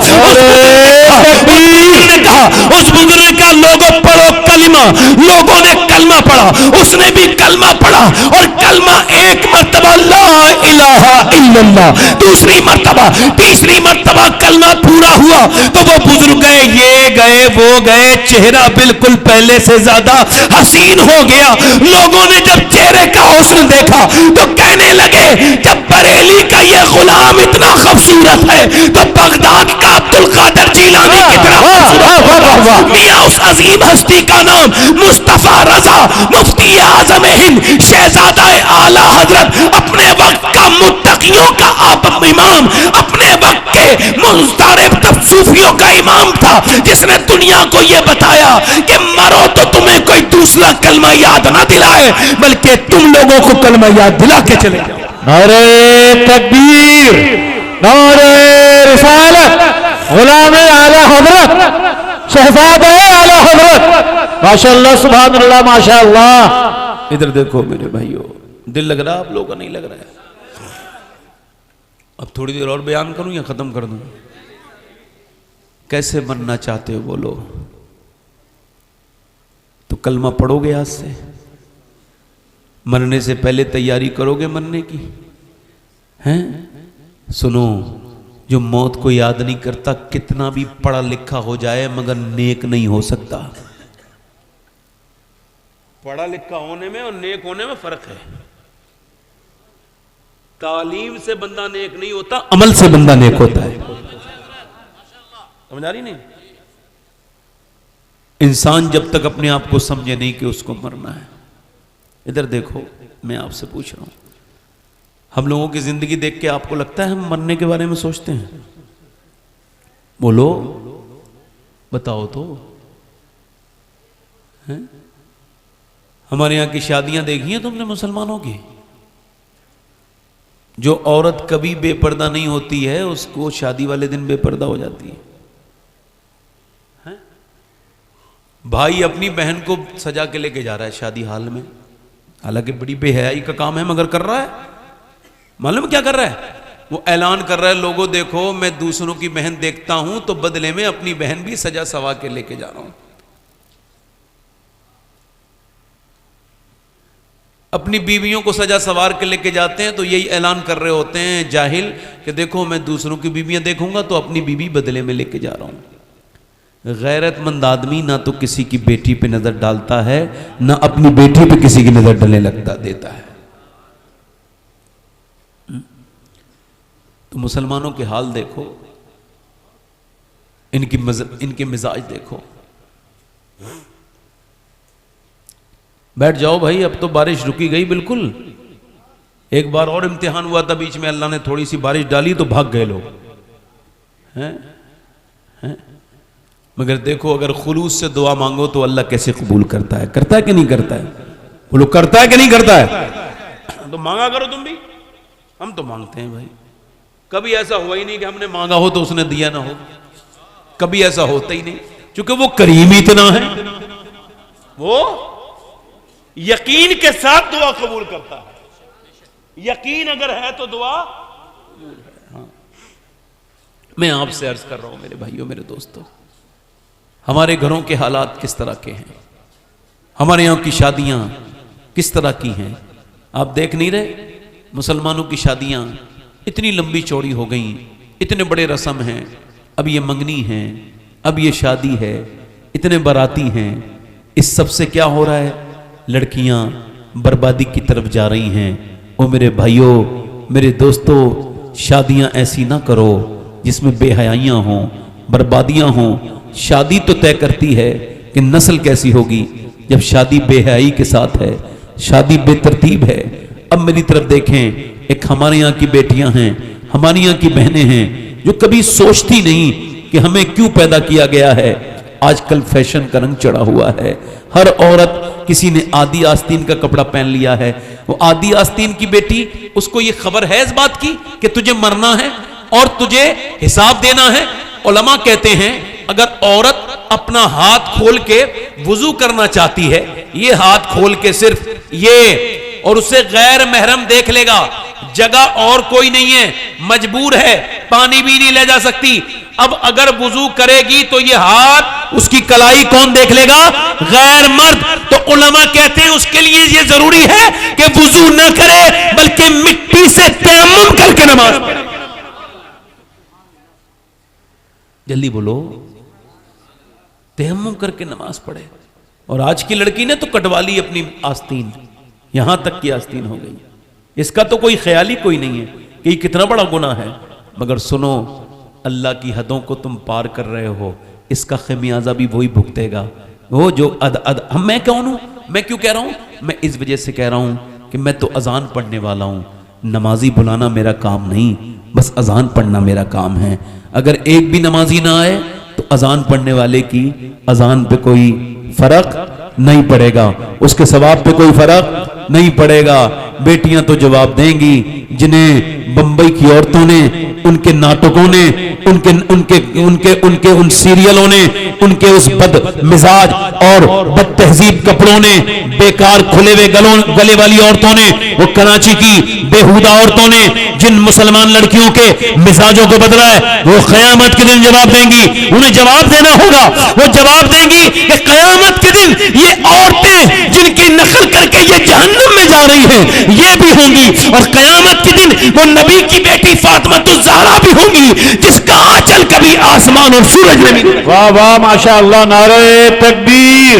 نے کہا اس بزرگ نے کہا لوگوں پڑھو کلمہ. لوگوں نے کلمہ پڑھا، اس نے بھی کلمہ پڑھا. اور کلمہ ایک مرتبہ لا الہ الا اللہ، دوسری مرتبہ، تیسری مرتبہ کلمہ پورا ہوا تو وہ بزرگ گئے، یہ گئے وہ گئے، چہرہ بالکل پہلے سے زیادہ حسین ہو گیا. لوگوں نے جب چہرے کا حسن دیکھا تو کہنے لگے جب بریلی کا یہ غلام اتنا خوبصورت ہے تو بغداد کا عبد القادر جیلانی کتنا خوبصورت ہوگا. میاں اس عظیم ہستی کا نام مصطفیٰ رضا مفتی اعظم ہند شہزادہ اعلیٰ حضرت، اپنے وقت کا متقیوں کا امام، اپنے وقت کے مضطرب صوفیوں کا امام تھا، جس نے دنیا کو یہ بتایا کہ مرو تو تمہیں کوئی دوسرا کلمہ یاد نہ دلائے بلکہ تم لوگوں کو کلمہ یاد دلا کے چلے جاؤ. نعرہ تکبیر، نعرہ رسالت، غلام اعلیٰ حضرت، شہزادہ اعلیٰ حضرت، ماشاءاللہ سبحان اللہ ماشاءاللہ. ادھر دیکھو میرے بھائیو، دل لگ رہا آپ لوگوں کا؟ نہیں لگ رہا ہے؟ اب تھوڑی دیر اور بیان کروں یا ختم کر دوں؟ کیسے مرنا چاہتے ہو بولو؟ تو کلمہ پڑھو گے آج سے، مرنے سے پہلے تیاری کرو گے مرنے کی ہیں؟ سنو، جو موت کو یاد نہیں کرتا کتنا بھی پڑھا لکھا ہو جائے مگر نیک نہیں ہو سکتا. پڑھا لکھا ہونے میں اور نیک ہونے میں فرق ہے. تعلیم سے بندہ نیک نہیں ہوتا, عمل سے بندہ نیک ہوتا ہے. سمجھ آ رہی نہیں؟ انسان جب تک اپنے آپ کو سمجھے نہیں کہ اس کو مرنا ہے. ادھر دیکھو, میں آپ سے پوچھ رہا ہوں, ہم لوگوں کی زندگی دیکھ کے آپ کو لگتا ہے ہم مرنے کے بارے میں سوچتے ہیں؟ بولو, بتاؤ تو. ہمارے یہاں کی شادیاں دیکھی ہیں تم نے مسلمانوں کی؟ جو عورت کبھی بے پردہ نہیں ہوتی ہے اس کو شادی والے دن بے پردہ ہو جاتی ہے. بھائی اپنی بہن کو سجا کے لے کے جا رہا ہے شادی حال میں, حالانکہ بڑی بے حیائی کا کام ہے, مگر کر رہا ہے. معلوم کیا کر رہا ہے؟ وہ اعلان کر رہا ہے, لوگوں دیکھو میں دوسروں کی بہن دیکھتا ہوں تو بدلے میں اپنی بہن بھی سجا سوا کے لے کے جا رہا ہوں. اپنی بیویوں کو سجا سوار کے لے کے جاتے ہیں تو یہی اعلان کر رہے ہوتے ہیں جاہل کہ دیکھو میں دوسروں کی بیویاں دیکھوں گا تو اپنی بیوی بدلے میں لے کے جا رہا ہوں. غیرت مند آدمی نہ تو کسی کی بیٹی پہ نظر ڈالتا ہے, نہ اپنی بیٹی پہ کسی کی نظر ڈالنے لگتا دیتا ہے. تو مسلمانوں کے حال دیکھو, ان کے مزاج دیکھو. بیٹھ جاؤ بھائی, اب تو بارش رکی گئی بالکل. ایک بار اور امتحان ہوا تھا بیچ میں, اللہ نے تھوڑی سی بارش ڈالی تو بھاگ گئے لوگ. مگر دیکھو اگر خلوص سے دعا مانگو تو اللہ کیسے قبول کرتا ہے. کرتا ہے کہ نہیں کرتا ہے؟ بولو کرتا ہے کہ نہیں کرتا ہے؟ تو مانگا کرو تم بھی. ہم تو مانگتے ہیں بھائی. کبھی ایسا ہوا ہی نہیں کہ ہم نے مانگا ہو تو اس نے دیا نہ ہو. کبھی ایسا ہوتا ہی نہیں, چونکہ وہ کریم اتنا ہے, وہ یقین کے ساتھ دعا قبول کرتا ہے. یقین اگر ہے تو دعا. میں آپ سے عرض کر رہا ہوں میرے بھائیوں میرے دوستوں, ہمارے گھروں کے حالات کس طرح کے ہیں, ہمارے یہاں کی شادیاں کس طرح کی ہیں. آپ دیکھ نہیں رہے مسلمانوں کی شادیاں اتنی لمبی چوڑی ہو گئیں, اتنے بڑے رسم ہیں. اب یہ منگنی ہے, اب یہ شادی ہے, اتنے باراتی ہیں. اس سب سے کیا ہو رہا ہے؟ لڑکیاں بربادی کی طرف جا رہی ہیں. او میرے بھائیوں میرے دوستوں, شادیاں ایسی نہ کرو جس میں بے حیائیاں ہوں, بربادیاں ہوں. شادی تو طے کرتی ہے کہ نسل کیسی ہوگی. جب شادی بے حیائی کے ساتھ ہے, شادی بے ترتیب ہے. اب میری طرف دیکھیں, ایک ہمارے یہاں کی بیٹیاں ہیں, ہمارے یہاں کی بہنیں ہیں جو کبھی سوچتی نہیں کہ ہمیں کیوں پیدا کیا گیا ہے. آج کل فیشن کا رنگ چڑھا ہوا ہے. ہر عورت, کسی نے آدھی آستین کا کپڑا پہن لیا ہے. وہ آدھی آستین کی بیٹی, اس کو یہ خبر ہے اس بات کی کہ تجھے مرنا ہے اور تجھے حساب دینا ہے. علماء کہتے ہیں اگر عورت اپنا ہاتھ کھول کے وضو کرنا چاہتی ہے, یہ ہاتھ کھول کے صرف یہ, اور اسے غیر محرم دیکھ لے گا, جگہ اور کوئی نہیں ہے, مجبور ہے, پانی بھی نہیں لے جا سکتی. اب اگر وضو کرے گی تو یہ ہاتھ, اس کی کلائی کون دیکھ لے گا؟ غیر مرد. تو علماء کہتے ہیں اس کے لیے یہ ضروری ہے کہ وضو نہ کرے بلکہ مٹی سے تیمم کر کے نماز پڑھے. جلدی بولو, تیمم کر کے نماز پڑھے. اور آج کی لڑکی نے تو کٹوا لی اپنی آستین, یہاں تک کی آستین ہو گئی. اس کا تو کوئی خیال ہی کوئی نہیں ہے کہ یہ کتنا بڑا گناہ ہے. مگر سنو, اللہ کی حدوں کو تم پار کر رہے ہو, اس کا خمیازہ بھی وہی بھگتے گا. وہ جو میں کون ہوں, میں کیوں کہہ رہا ہوں؟ میں اس وجہ سے کہہ رہا ہوں کہ میں تو اذان پڑھنے والا ہوں. نمازی بلانا میرا کام نہیں, بس اذان پڑھنا میرا کام ہے. اگر ایک بھی نمازی نہ آئے تو اذان پڑھنے والے کی اذان پہ کوئی فرق نہیں پڑے گا, اس کے ثواب پہ کوئی فرق نہیں پڑے گا. بیٹیاں تو جواب دیں گی جنہیں بمبئی کی عورتوں نے, ان کے ناٹکوں نے, ان سیریلوں نے, ان کے اس بد مزاج اور بد تہذیب کپڑوں نے, بیکار کھلے ہوئے گلے والی عورتوں نے, وہ کراچی کی بےہودہ عورتوں نے جن مسلمان لڑکیوں کے مزاجوں کو بدلا ہے, وہ قیامت کے دن جواب دیں گی. انہیں جواب دینا ہوگا. وہ جواب دیں گی کہ قیامت کے دن یہ عورتیں جن کی نقل کر کے یہ جہنم میں جا رہی ہیں یہ بھی ہوں گی, اور قیامت کے دن وہ نبی کی بیٹی فاطمہ الزہرا بھی ہوں گی جس کا آنچل کبھی آسمان اور سورج میں نہیں. واہ واہ ماشاء اللہ, نعرہ تکبیر,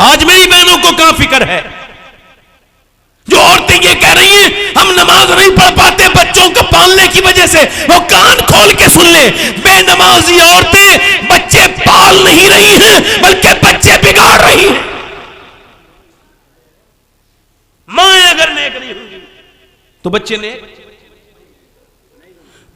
آج میری بہنوں کو کہاں فکر ہے؟ جو عورتیں یہ کہہ رہی ہیں ہم نماز نہیں پڑھ پاتے بچوں کو پالنے کی وجہ سے، وہ کان کھول کے سن لیں، بے نمازی عورتیں بچے پال نہیں رہی ہیں بلکہ بچے بگاڑ رہی ہیں۔ مائیں اگر نیک نہیں ہوں گی تو بچے نیک،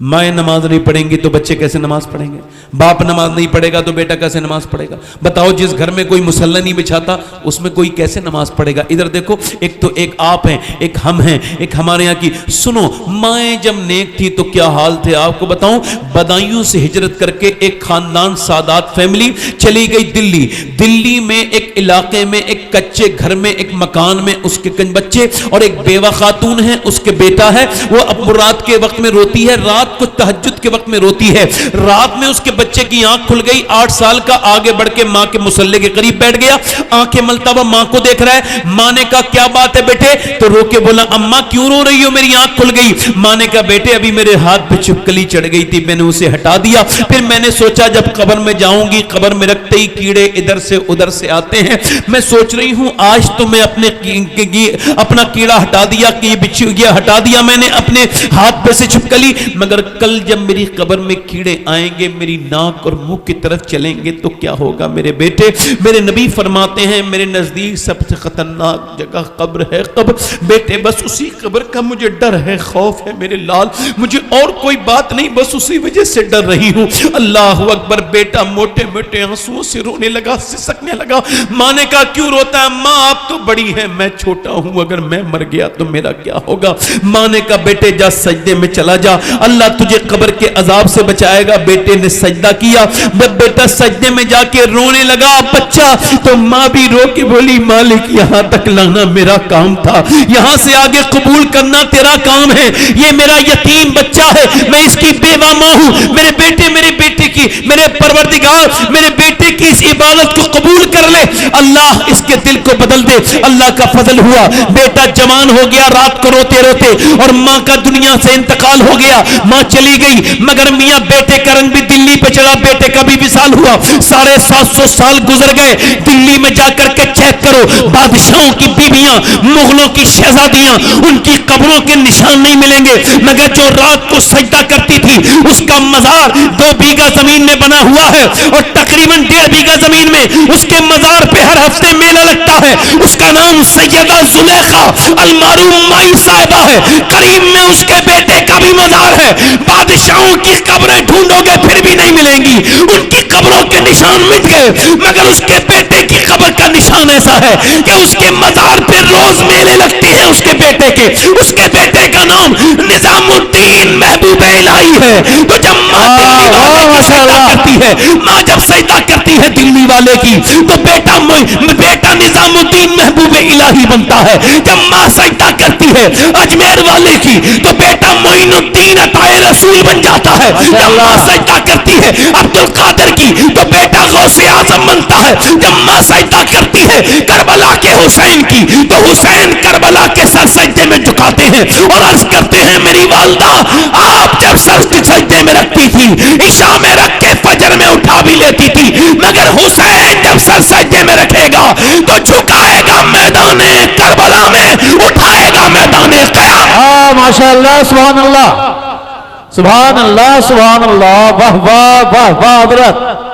مائیں نماز نہیں پڑھیں گی تو بچے کیسے نماز پڑھیں گے؟ باپ نماز نہیں پڑھے گا تو بیٹا کیسے نماز پڑھے گا؟ بتاؤ جس گھر میں کوئی مصلی نہیں بچھاتا اس میں کوئی کیسے نماز پڑھے گا؟ ادھر دیکھو، ایک تو ایک آپ ہیں، ایک ہم ہیں، ایک ہمارے یہاں کی سنو، مائیں جب نیک تھی تو کیا حال تھے آپ کو بتاؤں؟ بدایوں سے ہجرت کر کے ایک خاندان سادات فیملی چلی گئی دلی۔ دلی میں ایک علاقے میں ایک کچے گھر میں ایک مکان میں اس کے کچھ بچے اور ایک بیوہ خاتون ہے، اس کے بیٹا ہے، وہ اب رات کے وقت میں روتی ہے، رات کو تہجد کے وقت میں روتی ہے، رات میں اس کے بچے کی آنکھ کھل گئی، 8 سال کا، آگے بڑھ کے ماں کے مصلے کے قریب بیٹھ گیا، آنکھیں ملتا ہوا ماں کو دیکھ رہا ہے۔ ماں نے کہا کیا بات ہے بیٹے؟ تو رو کے بولا اماں کیوں رو رہی ہو؟ میری آنکھ کھل گئی۔ ماں نے کہا بیٹے ابھی میرے ہاتھ پہ چھپکلی چڑھ گئی تھی، میں نے اسے ہٹا دیا، پھر میں نے سوچا جب قبر میں جاؤں گی، قبر میں رکھتے ہی کیڑے ادھر سے ادھر سے آتے ہیں، میں سوچ رہی ہوں آج تو میں اپنا کیڑا ہٹا دیا کہ یہ ہٹا دیا میں نے اپنے ہاتھ پہ سے چھپکلی، مگر کل جب میری قبر میں کیڑے آئیں گے میری ناک اور منہ کی طرف چلیں گے تو کیا ہوگا میرے بیٹے؟ میرے نبی فرماتے ہیں میرے نزدیک سب سے خطرناک جگہ قبر ہے۔ قبر بیٹے بس اسی قبر کا مجھے ڈر ہے، خوف ہے میرے لال، مجھے اور کوئی بات نہیں، بس اسی وجہ سے ڈر رہی ہوں۔ اللہ اکبر۔ بیٹا موٹے موٹے آنسوؤں سے رونے لگا، سسکنے لگا۔ ماں نے کہا کیوں روتا ہے؟ ماں آپ تو بڑی ہے، میں چھوٹا ہوں، اگر میں مر گیا تو میرا کیا ہوگا؟ ماں نے کہا بیٹے جا سجدے میں چلا جا، اللہ تجھے قبر کے عذاب سے بچائے گا۔ بیٹے نے سجدہ کیا، جب بیٹا سجدے میں جا کے رونے لگا بچہ، تو ماں بھی رو کے بولی مالک یہاں تک لانا میرا کام تھا، یہاں سے آگے قبول کرنا تیرا کام ہے، یہ میرا یتیم بچہ ہے، میں اس کی بیوہ ماں ہوں، میرے بیٹے کی میرے پروردگار میرے بیٹے کی اس عبادت کو قبول کر لے، اللہ اس کے دل کو بدل دے۔ اللہ کا فضل ہوا، بیٹا جوان ہو گیا، رات کو روتے روتے، اور ماں کا دنیا سے انتقال ہو گیا، ماں چلی گئی، مگر میاں بیٹے کا رنگ بھی دلی پہ چڑھا، بیٹے کا بھی وصال ہوا، 750 سال گزر گئے۔ دلی میں جا کر کے چیک کرو، بادشاہوں کی بیویاں، مغلوں کی شہزادیاں، ان کی قبروں کے نشان نہیں ملیں گے، مگر جو رات کو سجدہ کرتی تھی اس کا مزار 2 بیگھہ زمین میں بنا ہوا ہے، اور تقریباً 1.5 بیگھہ زمین میں اس کے مزار پہ ہر ہفتے میلہ لگتا ہے، اس کا نام سیدہ زلیخا المعروف مائی صاحبہ ہے، قریب میں اس کے بیٹے کا بھی مزار ہے۔ بادشاہوں کی قبریں ڈھونڈو گے پھر بھی نہیں ملیں گی، ان کی قبروں کے نشان مٹ گئے، مگر اس کے بیٹے کی قبر کا نشان ایسا ہے کہ اس کے مزار پہ روز میلے لگتے ہیں اس کے بیٹے کے، اس کے بیٹے کا نام نظام الدین محبوب الہی ہے۔ تو جب ماں دلی والے کی سجدہ کرتی ہے، ماں جب سجدہ کرتی ہے دلی والے کی، تو بیٹا نظام الدین محبوب الہی بنتا ہے۔ جب ماں سجدہ کرتی ہے اجمیر والے کی، تو بیٹا معین الدین عطائے رسول بن جاتا ہے۔ جب ماں سجدہ کرتی ہے عبد القادر کی، تو بیٹا غوث اعظم بنتا ہے۔ جب ماں سجدہ کرتی ہے کربلا کے حسین کی، تو حسین کربلا کے سر سجدے میں جھکاتے ہیں اور عرض کرتے ہیں میری والدہ آپ جب سر سجدے میں رکھتی تھی، عشاء میں رکھ کے فجر میں اٹھا بھی لیتی تھی، مگر حسین جب سر سجدے میں رکھے گا تو جھکائے گا میدان کربلا میں، اٹھائے گا میدان قیامت۔ ماشاءاللہ، سبحان اللہ سبحان اللہ سبحان اللہ، واہ واہ واہ واہ حضرت،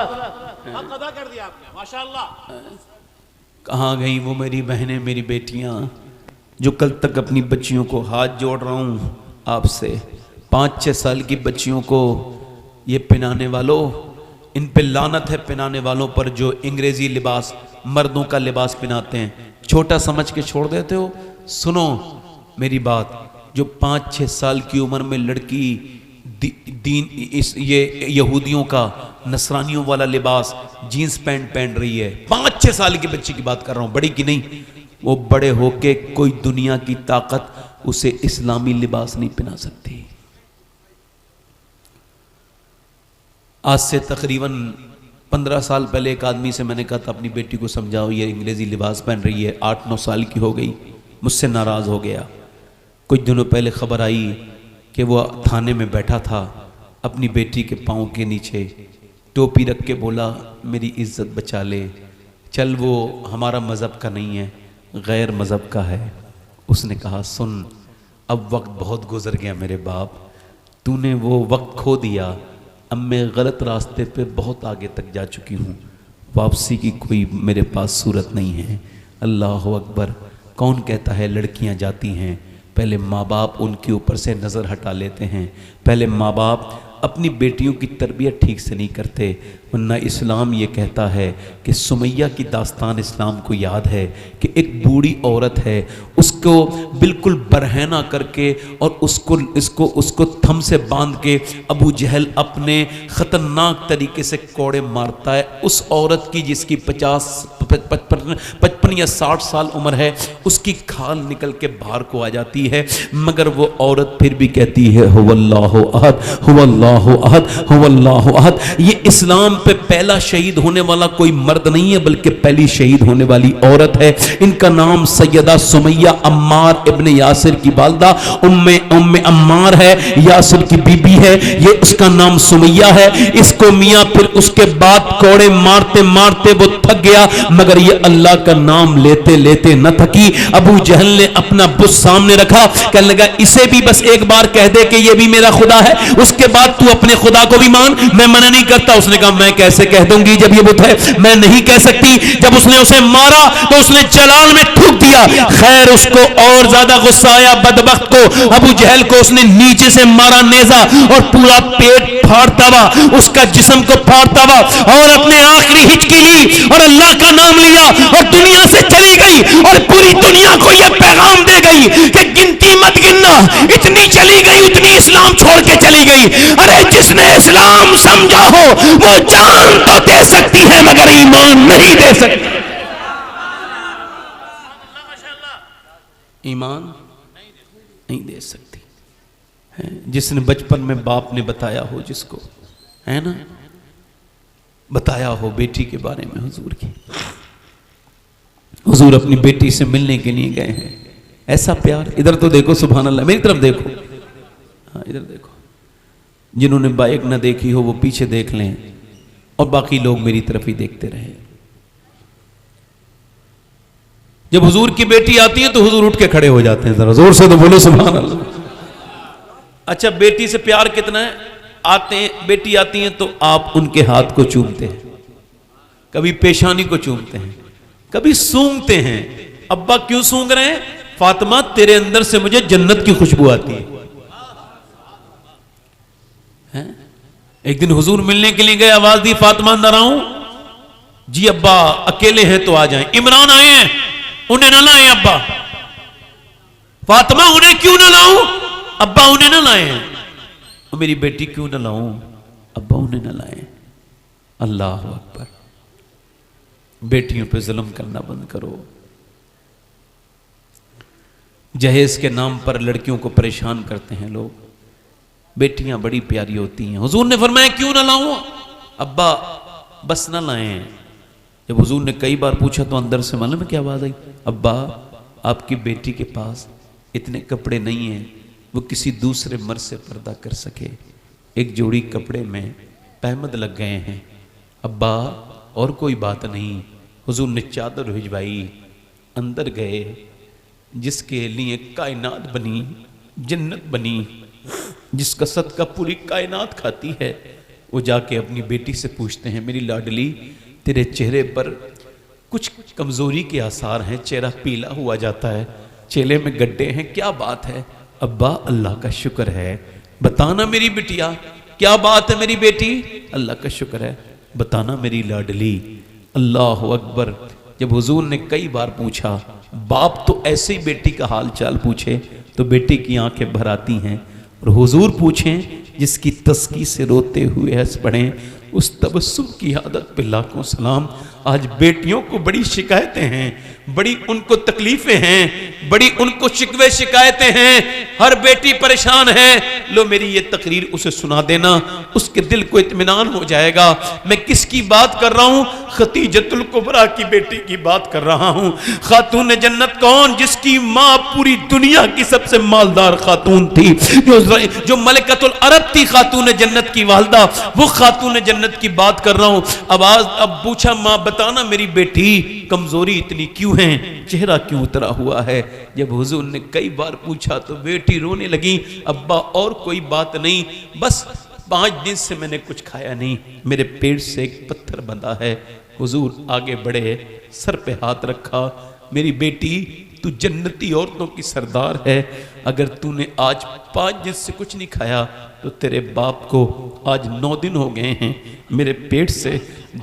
کہاں گئی وہ میری بہنیں میری بیٹیاں جو کل تک اپنی بچیوں کو ہاتھ جوڑ رہا ہوں آپ سے، 5-6 سال کی بچیوں کو یہ پہنانے والوں، ان پہ لعنت ہے پہنانے والوں پر جو انگریزی لباس مردوں کا لباس پہناتے ہیں، چھوٹا سمجھ کے چھوڑ دیتے ہو۔ سنو میری بات، جو 5-6 سال کی عمر میں لڑکی یہ یہودیوں کا نصرانیوں والا لباس جینز پینٹ پہن رہی ہے، 5-6 سال کی بچی کی بات کر رہا ہوں، بڑی کی نہیں، وہ بڑے ہو کے کوئی دنیا کی طاقت اسے اسلامی لباس نہیں پہنا سکتی۔ آج سے تقریباً 15 سال پہلے ایک آدمی سے میں نے کہا تھا اپنی بیٹی کو سمجھاؤ یہ انگریزی لباس پہن رہی ہے، 8-9 سال کی ہو گئی، مجھ سے ناراض ہو گیا۔ کچھ دنوں پہلے خبر آئی کہ وہ تھانے میں بیٹھا تھا، اپنی بیٹی کے پاؤں کے نیچے ٹوپی رکھ کے بولا میری عزت بچا لے، چل وہ ہمارا مذہب کا نہیں ہے، غیر مذہب کا ہے۔ اس نے کہا سن، اب وقت بہت گزر گیا میرے باپ، تو نے وہ وقت کھو دیا، اب میں غلط راستے پہ بہت آگے تک جا چکی ہوں، واپسی کی کوئی میرے پاس صورت نہیں ہے۔ اللہ اکبر۔ کون کہتا ہے لڑکیاں جاتی ہیں، پہلے ماں باپ ان کے اوپر سے نظر ہٹا لیتے ہیں، پہلے ماں باپ اپنی بیٹیوں کی تربیت ٹھیک سے نہیں کرتے، ورنہ اسلام یہ کہتا ہے کہ سمیہ کی داستان اسلام کو یاد ہے کہ ایک بوڑھی عورت ہے، اس کو بالکل برہنہ کر کے اور اس کو تھم سے باندھ کے ابو جہل اپنے خطرناک طریقے سے کوڑے مارتا ہے۔ اس عورت کی جس کی 55 یا 60 سال عمر ہے، اس کی کھال نکل کے باہر کو آ جاتی ہے، مگر وہ عورت پھر بھی کہتی ہے هو اللہ احد هو اللہ احد هو اللہ احد۔ یہ اسلام پہ پہلا شہید ہونے والا کوئی مرد نہیں ہے، بلکہ پہلی شہید ہونے والی عورت ہے۔ ان کا نام سیدہ سمیہ عمار ابن یاسر کی والدہ ام عمار ہے، یاسر کی بی بی ہے، یہ اس کا نام سمیہ ہے۔ اس کو میاں پھر اس کے بعد کوڑے مارتے مارتے وہ تھک گیا، مگر یہ اللہ کا نام لیتے لیتے نہ تھکی۔ ابو جہل نے اپنا بت سامنے رکھا، کہنے لگا اسے بھی بس ایک بار کہہ دے کہ یہ بھی میرا خدا ہے، اس کے بعد تو اپنے خدا کو بھی مان، میں منع نہیں کرتا۔ اس نے کہا میں کیسے کہہ دوں گی جب یہ بت ہے، میں نہیں کہہ سکتی۔ جب اس نے اسے مارا تو اس نے جلال میں تھوک دیا۔ خیر اس کو اور زیادہ غصہ آیا، بدبخت کو، ابو جہل کو اس نے نیچے سے مارا نیزہ، اور پورا پیٹ پھاڑتا ہوا، اس کا جسم کو پھاڑتا ہوا، اور اپنے آخری ہچکی لی اور اللہ کا نام لیا اور دنیا سے چلی گئی، اور پوری دنیا کو یہ پیغام دے گئی کہ گنتی مت گننا، اتنی چلی گئی اتنی اسلام چھوڑ کے چلی گئی۔ ارے جس نے اسلام سمجھا ہو وہ جان تو دے سکتی ہے مگر ایمان نہیں دے سکتی، ایمان نہیں دے سکتی۔ جس نے بچپن میں باپ نے بتایا ہو، جس کو ہے نا بتایا ہو بیٹی کے بارے میں حضور کی، حضور اپنی بیٹی سے ملنے کے لیے گئے ہیں، ایسا پیار۔ ادھر تو دیکھو سبحان اللہ، میری طرف دیکھو، ہاں ادھر دیکھو، جنہوں نے بائک نہ دیکھی ہو وہ پیچھے دیکھ لیں، اور باقی لوگ میری طرف ہی دیکھتے رہے۔ جب حضور کی بیٹی آتی ہے تو حضور اٹھ کے کھڑے ہو جاتے ہیں، ذرا زور سے تو بولو سبحان اللہ۔ اچھا بیٹی سے پیار کتنا ہے؟ آتے ہیں بیٹی آتی ہیں تو آپ ان کے ہاتھ کو چومتے ہیں، کبھی پیشانی کو چومتے ہیں، کبھی سونگتے ہیں۔ ابا کیوں سونگ رہے ہیں؟ فاطمہ تیرے اندر سے مجھے جنت کی خوشبو آتی ہے۔ ایک دن حضور ملنے کے لیے گئے، آواز دی فاطمہ اندر آؤں؟ جی ابا اکیلے ہیں تو آ جائیں۔ عمران آئے ہیں، انہیں نہ لائیں ابا۔ فاطمہ انہیں کیوں نہ لاؤں؟ ابا انہیں نہ لائیں۔ اور میری بیٹی کیوں نہ لاؤں؟ ابا انہیں نہ لائیں۔ اللہ اکبر۔ بیٹیوں پہ ظلم کرنا بند کرو۔ جہیز کے نام پر لڑکیوں کو پریشان کرتے ہیں لوگ، بیٹیاں بڑی پیاری ہوتی ہیں۔ حضور نے فرمایا کیوں نہ لاؤں؟ ابا بس نہ لائیں۔ جب حضور نے کئی بار پوچھا تو اندر سے معلوم ہے کیا آواز آئی؟ ابا آپ کی بیٹی کے پاس اتنے کپڑے نہیں ہیں وہ کسی دوسرے مرد سے پردہ کر سکے، ایک جوڑی کپڑے میں پہمد لگ گئے ہیں۔ ابا اور کوئی بات نہیں۔ حضور نے چادر بھجوائی، اندر گئے، جس کے لیے کائنات بنی، جنت بنی، جس کا صدقہ پوری کائنات کھاتی ہے، وہ جا کے اپنی بیٹی سے پوچھتے ہیں میری لاڈلی تیرے چہرے پر کچھ کمزوری کے آثار ہیں، چہرہ پیلا ہوا جاتا ہے، چہرے میں گڈھے ہیں، کیا بات ہے؟ ابا اللہ کا شکر ہے، بتانا میری بٹیا کیا بات ہے میری بیٹی؟ اللہ کا شکر ہے، بتانا میری لاڈلی۔ اللہ اکبر۔ جب حضور نے کئی بار پوچھا، باپ تو ایسے ہی بیٹی کا حال چال پوچھے تو بیٹی کی آنکھیں بھر آتی ہیں، اور حضور پوچھیں جس کی تسکی سے روتے ہوئے ہنس پڑیں، اس تبسم کی عادت پہ لاکھوں سلام۔ آج بیٹیوں کو بڑی شکایتیں ہیں، بڑی ان کو تکلیفیں ہیں, بڑی ان کو شکوے شکایتیں ہیں, ہر بیٹی پریشان ہے. لو میری یہ تقریر اسے سنا دینا, اس کے دل کو اطمینان ہو جائے گا. میں کس کی بات کر رہا ہوں؟ خدیجۃ الکبریٰ کی بیٹی کی بات کر رہا ہوں. خاتون جنت کون؟ جس کی ماں پوری دنیا کی سب سے مالدار خاتون تھی, جو ملکۃ العرب تھی, خاتون جنت کی والدہ, وہ خاتون جنت کی بات کر رہا ہوں. اب پوچھا ماں بتانا میری بیٹی کمزوری اتنی کیوں ہے, چہرہ کیوں اترا ہوا ہے؟ جب حضور نے کئی بار پوچھا تو بیٹی رونے لگی, ابا اور کوئی بات نہیں, بس 5 دن سے میں نے کچھ کھایا نہیں, میرے پیٹ سے ایک پتھر بندھا ہے. حضور آگے بڑھے, سر پہ ہاتھ رکھا, میری بیٹی تو جنتی عورتوں کی سردار ہے, اگر تو نے آج 5 دن سے کچھ نہیں کھایا تو تیرے باپ کو آج 9 دن ہو گئے ہیں, میرے پیٹ سے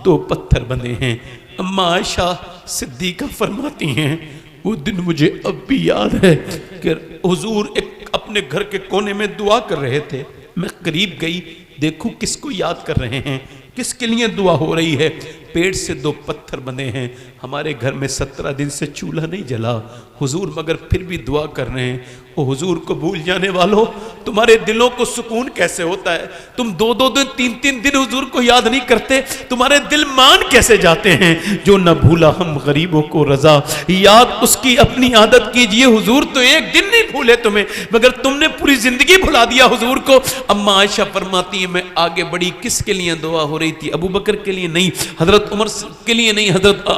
2 پتھر بندھے ہیں. اما عائشہ صدیقہ فرماتی ہیں وہ دن مجھے اب بھی یاد ہے کہ حضور ایک اپنے گھر کے کونے میں دعا کر رہے تھے. میں قریب گئی, دیکھوں کس کو یاد کر رہے ہیں, کس کے لیے دعا ہو رہی ہے. پیٹ سے 2 پتھر بندھے ہیں, ہمارے گھر میں 17 دن سے چولہا نہیں جلا, حضور مگر پھر بھی دعا کر رہے ہیں. او حضور کو بھول جانے والوں, تمہارے دلوں کو سکون کیسے ہوتا ہے؟ تم 2 دن 3 دن حضور کو یاد نہیں کرتے, تمہارے دل مان کیسے جاتے ہیں؟ جو نہ بھولا ہم غریبوں کو رضا, یاد اس کی اپنی عادت کیجئے. حضور تو ایک دن نہیں بھولے تمہیں, مگر تم نے پوری زندگی بھلا دیا حضور کو. اما عائشہ فرماتی ہیں میں آگے بڑھی, کس کے لیے دعا ہو رہی تھی؟ ابو بکر کے لیے نہیں, حضرت عمر کے لیے نہیں, حضرت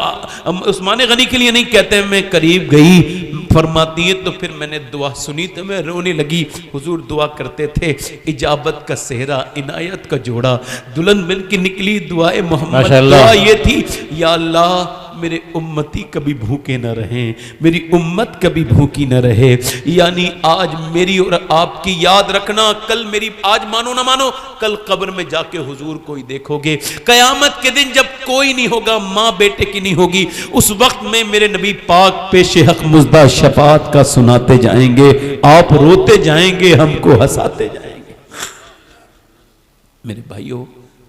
عثمان غنی کے لیے نہیں. کہتے ہیں میں قریب گئی, فرماتی ہے تو پھر میں نے دعا سنی تو میں رونے لگی. حضور دعا کرتے تھے, اجابت کا صحرا, عنایت کا جوڑا, دلہن بن کے نکلی دعائے محمد. دعا یہ تھی, یا اللہ میرے امتی کبھی بھوکے نہ رہیں, میری امت کبھی بھوکی نہ رہے. یعنی آج میری اور آپ کی یاد رکھنا, کل میری, آج مانو نہ مانو, کل قبر میں جا کے حضور کو ہی دیکھو گے. قیامت کے دن جب کوئی نہیں ہوگا, ماں بیٹے کی نہیں ہوگی, اس وقت میں میرے نبی پاک پیش حق مزدہ شفاعت کا سناتے جائیں گے, آپ روتے جائیں گے, ہم کو ہنساتے جائیں گے. میرے بھائیوں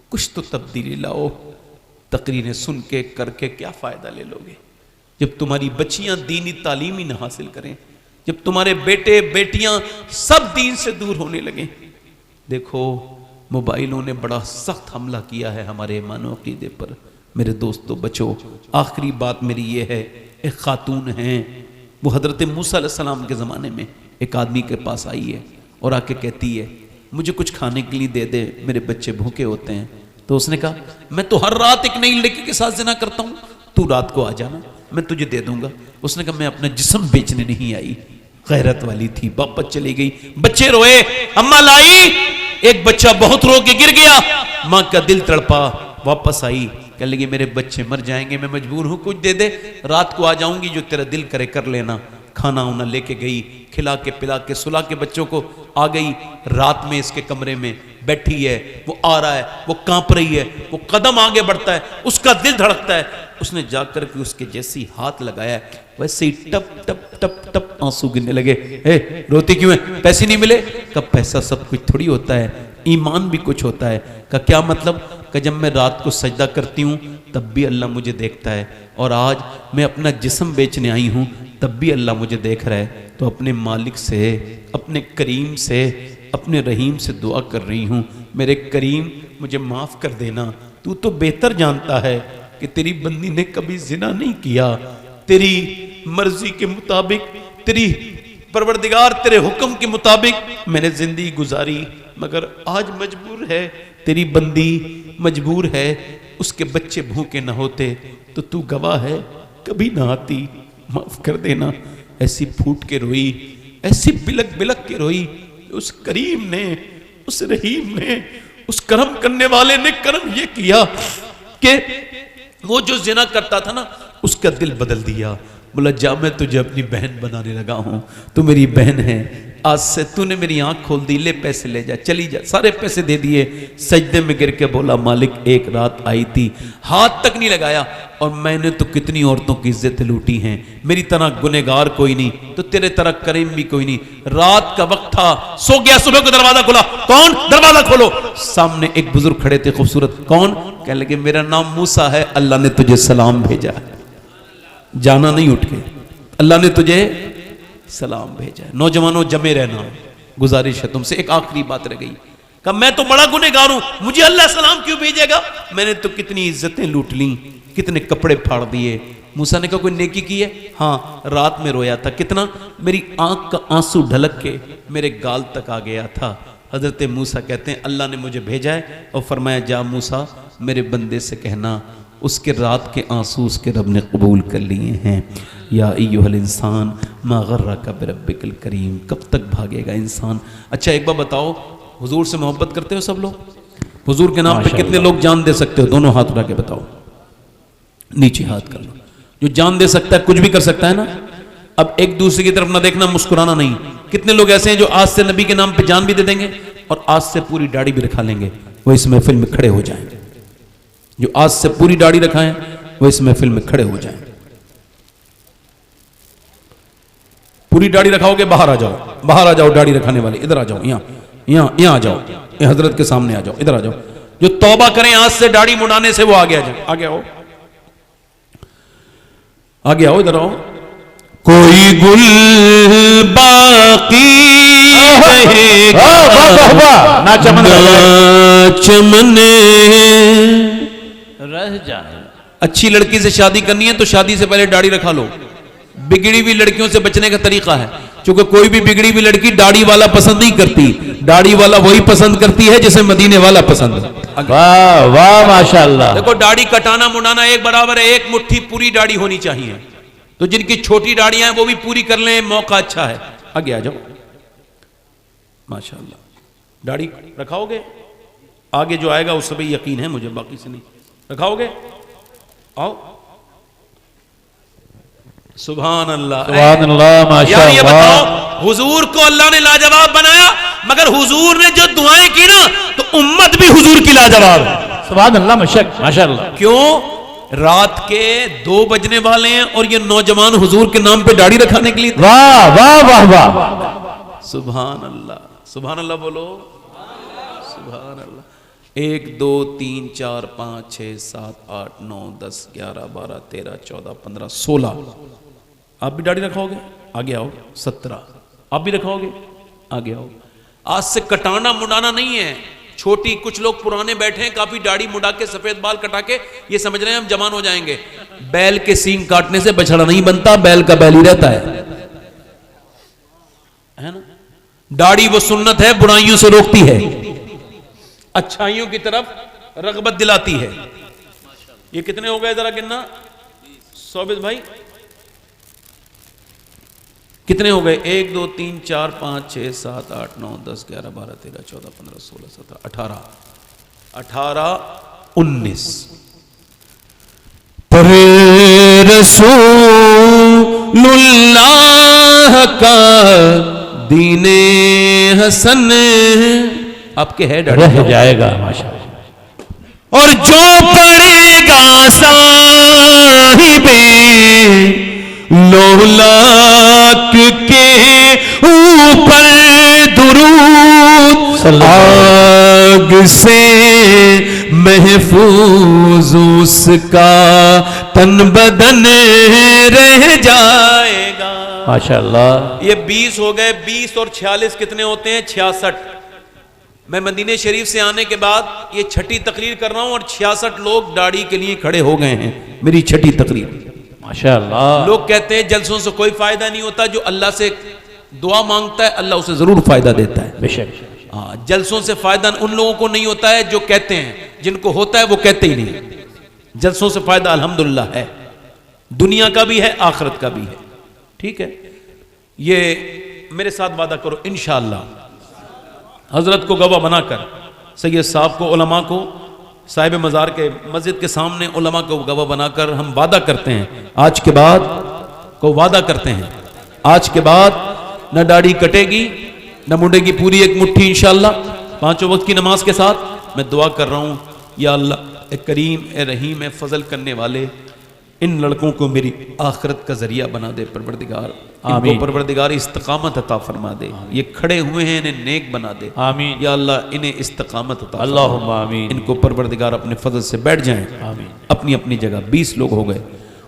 کچھ تو تبدیلی لاؤ. تقریریں سن کے کر کے کیا فائدہ لے لو گے جب تمہاری بچیاں دینی تعلیم ہی نہ حاصل کریں, جب تمہارے بیٹے بیٹیاں سب دین سے دور ہونے لگیں. دیکھو موبائلوں نے بڑا سخت حملہ کیا ہے ہمارے ایمان و عقیدے پر. میرے دوستو بچو, آخری بات میری یہ ہے, ایک خاتون ہیں, وہ حضرت موسیٰ علیہ السلام کے زمانے میں ایک آدمی کے پاس آئی ہے اور آ کے کہتی ہے مجھے کچھ کھانے کے لیے دے دے, میرے بچے بھوکے ہوتے ہیں. تو اس نے کہا میں تو ہر رات ایک نئی لڑکی کے ساتھ زنا کرتا ہوں, تو رات کو آ جانا, میں تجھے دے دوں گا. اس نے کہا میں اپنا جسم بیچنے نہیں آئی. غیرت والی تھی, واپس چلی گئی. بچے روئے, اماں لائی, ایک بچہ بہت رو کے گر گیا, ماں کا دل تڑپا, واپس آئی, کہنے لگی میرے بچے مر جائیں گے, میں مجبور ہوں, کچھ دے دے, رات کو آ جاؤں گی, جو تیرا دل کرے کر لینا. کھانا ہونا لے کے گئی, کھلا کے پلا کے سلا کے بچوں کو آ گئی. رات میں اس کے کمرے میں بیٹھی ہے, وہ آ رہا ہے, وہ کانپ رہی ہے, وہ قدم آگے بڑھتا ہے, اس کا دل دھڑکتا ہے. اس نے جا کر کے اس کے جیسی ہاتھ لگایا, ویسے ہی ٹپ ٹپ ٹپ ٹپ آنسو گرنے لگے. اے روتی کیوں ہے؟ پیسے نہیں ملے؟ کہ پیسہ سب کچھ تھوڑی ہوتا ہے, ایمان بھی کچھ ہوتا ہے. کہ کیا مطلب؟ کہ جب میں رات کو سجدہ کرتی ہوں تب بھی اللہ مجھے دیکھتا ہے, اور آج میں اپنا جسم بیچنے آئی ہوں تب بھی اللہ مجھے دیکھ رہا ہے. تو اپنے مالک سے, اپنے کریم سے, اپنے رحیم سے دعا کر رہی ہوں, میرے کریم مجھے معاف کر دینا. تو بہتر جانتا ہے کہ تیری بندی نے کبھی زنا نہیں کیا, تیری مرضی کے مطابق, تیری پروردگار تیرے حکم کے مطابق میں نے زندگی گزاری, مگر آج مجبور ہے, تیری بندی مجبور ہے. اس کے بچے بھوکے نہ ہوتے تو تو گواہ ہے کبھی نہ آتی, معاف کر دینا. ایسی پھوٹ کے روئی, ایسی بلک بلک کے روئی. اس کریم نے, اس رحیم نے, اس کرم کرنے والے نے کرم یہ کیا کہ وہ جو زنا کرتا تھا نا, اس کا دل بدل دیا. بولا جا میں تجھے اپنی بہن بنانے لگا ہوں, تو میری بہن ہے, آج سے تو نے میری آنکھ کھول دی, لے پیسے لے جا, چلی جا. سارے پیسے دے دیے, سجدے میں گر کے بولا مالک ایک رات آئی تھی, ہاتھ تک نہیں لگایا, اور میں نے تو کتنی عورتوں کی عزت لوٹی ہیں, میری طرح گنہگار کوئی نہیں, تو تیرے طرح کریم بھی کوئی نہیں. رات کا وقت تھا, سو گیا, صبح کو دروازہ کھولا, کون؟ دروازہ کھولو. سامنے ایک بزرگ کھڑے تھے خوبصورت, کون؟ کہنے لگے میرا نام موسیٰ ہے, اللہ نے تجھے سلام بھیجا. جانا نہیں اٹھ کے, اللہ نے تجھے سلام بھیجا ہے. نوجوانوں جمے رہنا, گزارش ہے تم سے. ایک آخری بات رہ گئی, کہ میں تو بڑا گنہگار ہوں, مجھے اللہ سلام کیوں بھیجے گا؟ میں نے تو کتنی عزتیں لوٹ لیں, کتنے کپڑے پھاڑ دیے. موسیٰ نے کہا کوئی نیکی کی ہے؟ ہاں, رات میں رویا تھا. کتنا؟ میری آنکھ کا آنسو ڈھلک کے میرے گال تک آ گیا تھا. حضرت موسیٰ کہتے ہیں اللہ نے مجھے بھیجا ہے اور فرمایا جا موسیٰ میرے بندے سے کہنا اس کے رات کے آنسو اس کے رب نے قبول کر لیے ہیں. یا ایھا الانسان ما غرک بربک الکریم. کب تک بھاگے گا انسان؟ اچھا ایک بار بتاؤ, حضور سے محبت کرتے ہو سب لوگ؟ حضور کے نام پہ کتنے لوگ جان دے سکتے ہو؟ دونوں ہاتھ اٹھا کے بتاؤ, نیچے ہاتھ کر لو. جو جان دے سکتا ہے کچھ بھی کر سکتا ہے نا. اب ایک دوسرے کی طرف نہ دیکھنا, مسکرانا نہیں. کتنے لوگ ایسے ہیں جو آج سے نبی کے نام پہ جان بھی دے دیں گے اور آج سے پوری داڑھی بھی رکھا لیں گے, وہ اس محفل میں کھڑے ہو جائیں. جو آج سے پوری داڑھی رکھائیں وہ اس محفل میں کھڑے ہو جائیں. پوری داڑھی رکھاؤ گے باہر آ جاؤ, باہر آ جاؤ. داڑھی رکھانے والے ادھر آ جاؤ, یہاں آ جاؤ, یہ حضرت کے سامنے آ جاؤ, ادھر آ جاؤ. جو توبہ کریں آج سے داڑھی مڈانے سے وہ آگے آ جائیں. آگے آؤ, آگے آؤ, ادھر آؤ. کوئی گل باقی رہے گا نا چمن رہ جائے. اچھی لڑکی سے شادی کرنی ہے تو شادی سے پہلے داڑھی رکھا لو. بگڑی ہوئی لڑکیوں سے بچنے کا طریقہ ہے, چونکہ کوئی بھی بگڑی ہوئی لڑکی داڑھی والا پسند نہیں کرتی. داڑھی والا وہی پسند کرتی ہے جسے مدینے والا پسند ہے. واہ واہ ماشاءاللہ. دیکھو داڑھی کٹانا مڈانا ایک برابر ہے, ایک مٹھی پوری داڑھی ہونی چاہیے. تو جن کی چھوٹی داڑیاں ہیں وہ بھی پوری کر لیں, موقع اچھا ہے. آگے آ جاؤ. ماشاءاللہ. داڑھی رکھاؤ گے؟ آگے جو آئے گا اس سے بھی یقین ہے مجھے, باقی سے نہیں. رکھاؤ گے؟ آؤ. سبحان اللہ, سبحان اللہ یار یہ ماشاءاللہ. بتاؤ, حضور کو اللہ نے لاجواب بنایا, مگر حضور نے جو دعائیں کی نا تو امت بھی حضور کی لاجواب ہے. سبحان اللہ ماشاءاللہ. کیوں؟ رات کے 2 بجنے والے ہیں اور یہ نوجوان حضور کے نام پہ داڑھی رکھانے کے لیے. واہ واہ واہ واہ. سبحان اللہ, سبحان اللہ بولو. سبحان اللہ. 1 2 3 4 5 6 7 8 9 10 11 12 13 14 15 16. آپ بھی داڑھی رکھاؤ گے؟ آگے آؤ. 17. آپ بھی رکھاؤ گے؟ آگے آؤ. آج سے کٹانا مڈانا نہیں ہے. چھوٹی کچھ لوگ پرانے بیٹھے ہیں, کافی داڑھی مڈا کے سفید بال کٹا کے یہ سمجھ رہے ہیں ہم جوان ہو جائیں گے. بیل کے سینگ کاٹنے سے بچڑا نہیں بنتا, بیل کا بیل ہی رہتا ہے نا. داڑھی وہ سنت ہے, برائیوں سے روکتی ہے, اچھائیوں کی طرف رغبت دلاتی ہے. یہ کتنے ہو گئے ذرا گننا؟ صوبت بھائی کتنے ہو گئے؟ 1 2 3 4 5 6 7 8 9 10 11 12 13 14 15 16 17 18 18 19. پر رسول اللہ کا دین حسن آپ کے ہے رہ جائے گا ماشاءاللہ. اور جو پڑے گا صاحب لولاک کے اوپر درود آگ سے محفوظ اس کا تن بدن رہ جائے گا. ماشاءاللہ. یہ 20 ہو گئے. 20 اور 46 کتنے ہوتے ہیں؟ 66. میں مدینہ شریف سے آنے کے بعد یہ 6ٹھی تقریر کر رہا ہوں اور 66 لوگ داڑھی کے لیے کھڑے ہو گئے ہیں. میری 6ٹھی تقریر. ماشاءاللہ. لوگ کہتے ہیں جلسوں سے کوئی فائدہ نہیں ہوتا, جو اللہ سے دعا مانگتا ہے اللہ اسے ضرور فائدہ دیتا ہے. بے شک. ہاں, جلسوں سے فائدہ ان لوگوں کو نہیں ہوتا ہے جو کہتے ہیں, جن کو ہوتا ہے وہ کہتے ہی نہیں. جلسوں سے فائدہ الحمدللہ ہے, دنیا کا بھی ہے آخرت کا بھی ہے. ٹھیک ہے, یہ میرے ساتھ وعدہ کرو انشاءاللہ حضرت کو گواہ بنا کر, سید صاحب کو, علماء کو, صاحب مزار کے مسجد کے سامنے علماء کو گواہ بنا کر ہم وعدہ کرتے ہیں, آج کے بعد کو وعدہ کرتے ہیں, آج کے بعد نہ داڑھی کٹے گی نہ منڈے کی پوری ایک مٹھی انشاءاللہ 5 وقت کی نماز کے ساتھ. میں دعا کر رہا ہوں یا اللہ اے کریم اے رحیم اے فضل کرنے والے, ان لڑکوں کو میری آخرت کا ذریعہ بنا دے پروردگار. ان کو پروردگار استقامت عطا فرما دے. یہ کھڑے ہوئے ہیں انہیں نیک بنا دے. آمین. یا اللہ انہیں استقامت عطا فرما. اللہم آمین. ان کو پروردگار اپنے فضل سے بیٹھ جائیں. آمین. اپنی اپنی جگہ. 20 لوگ ہو گئے.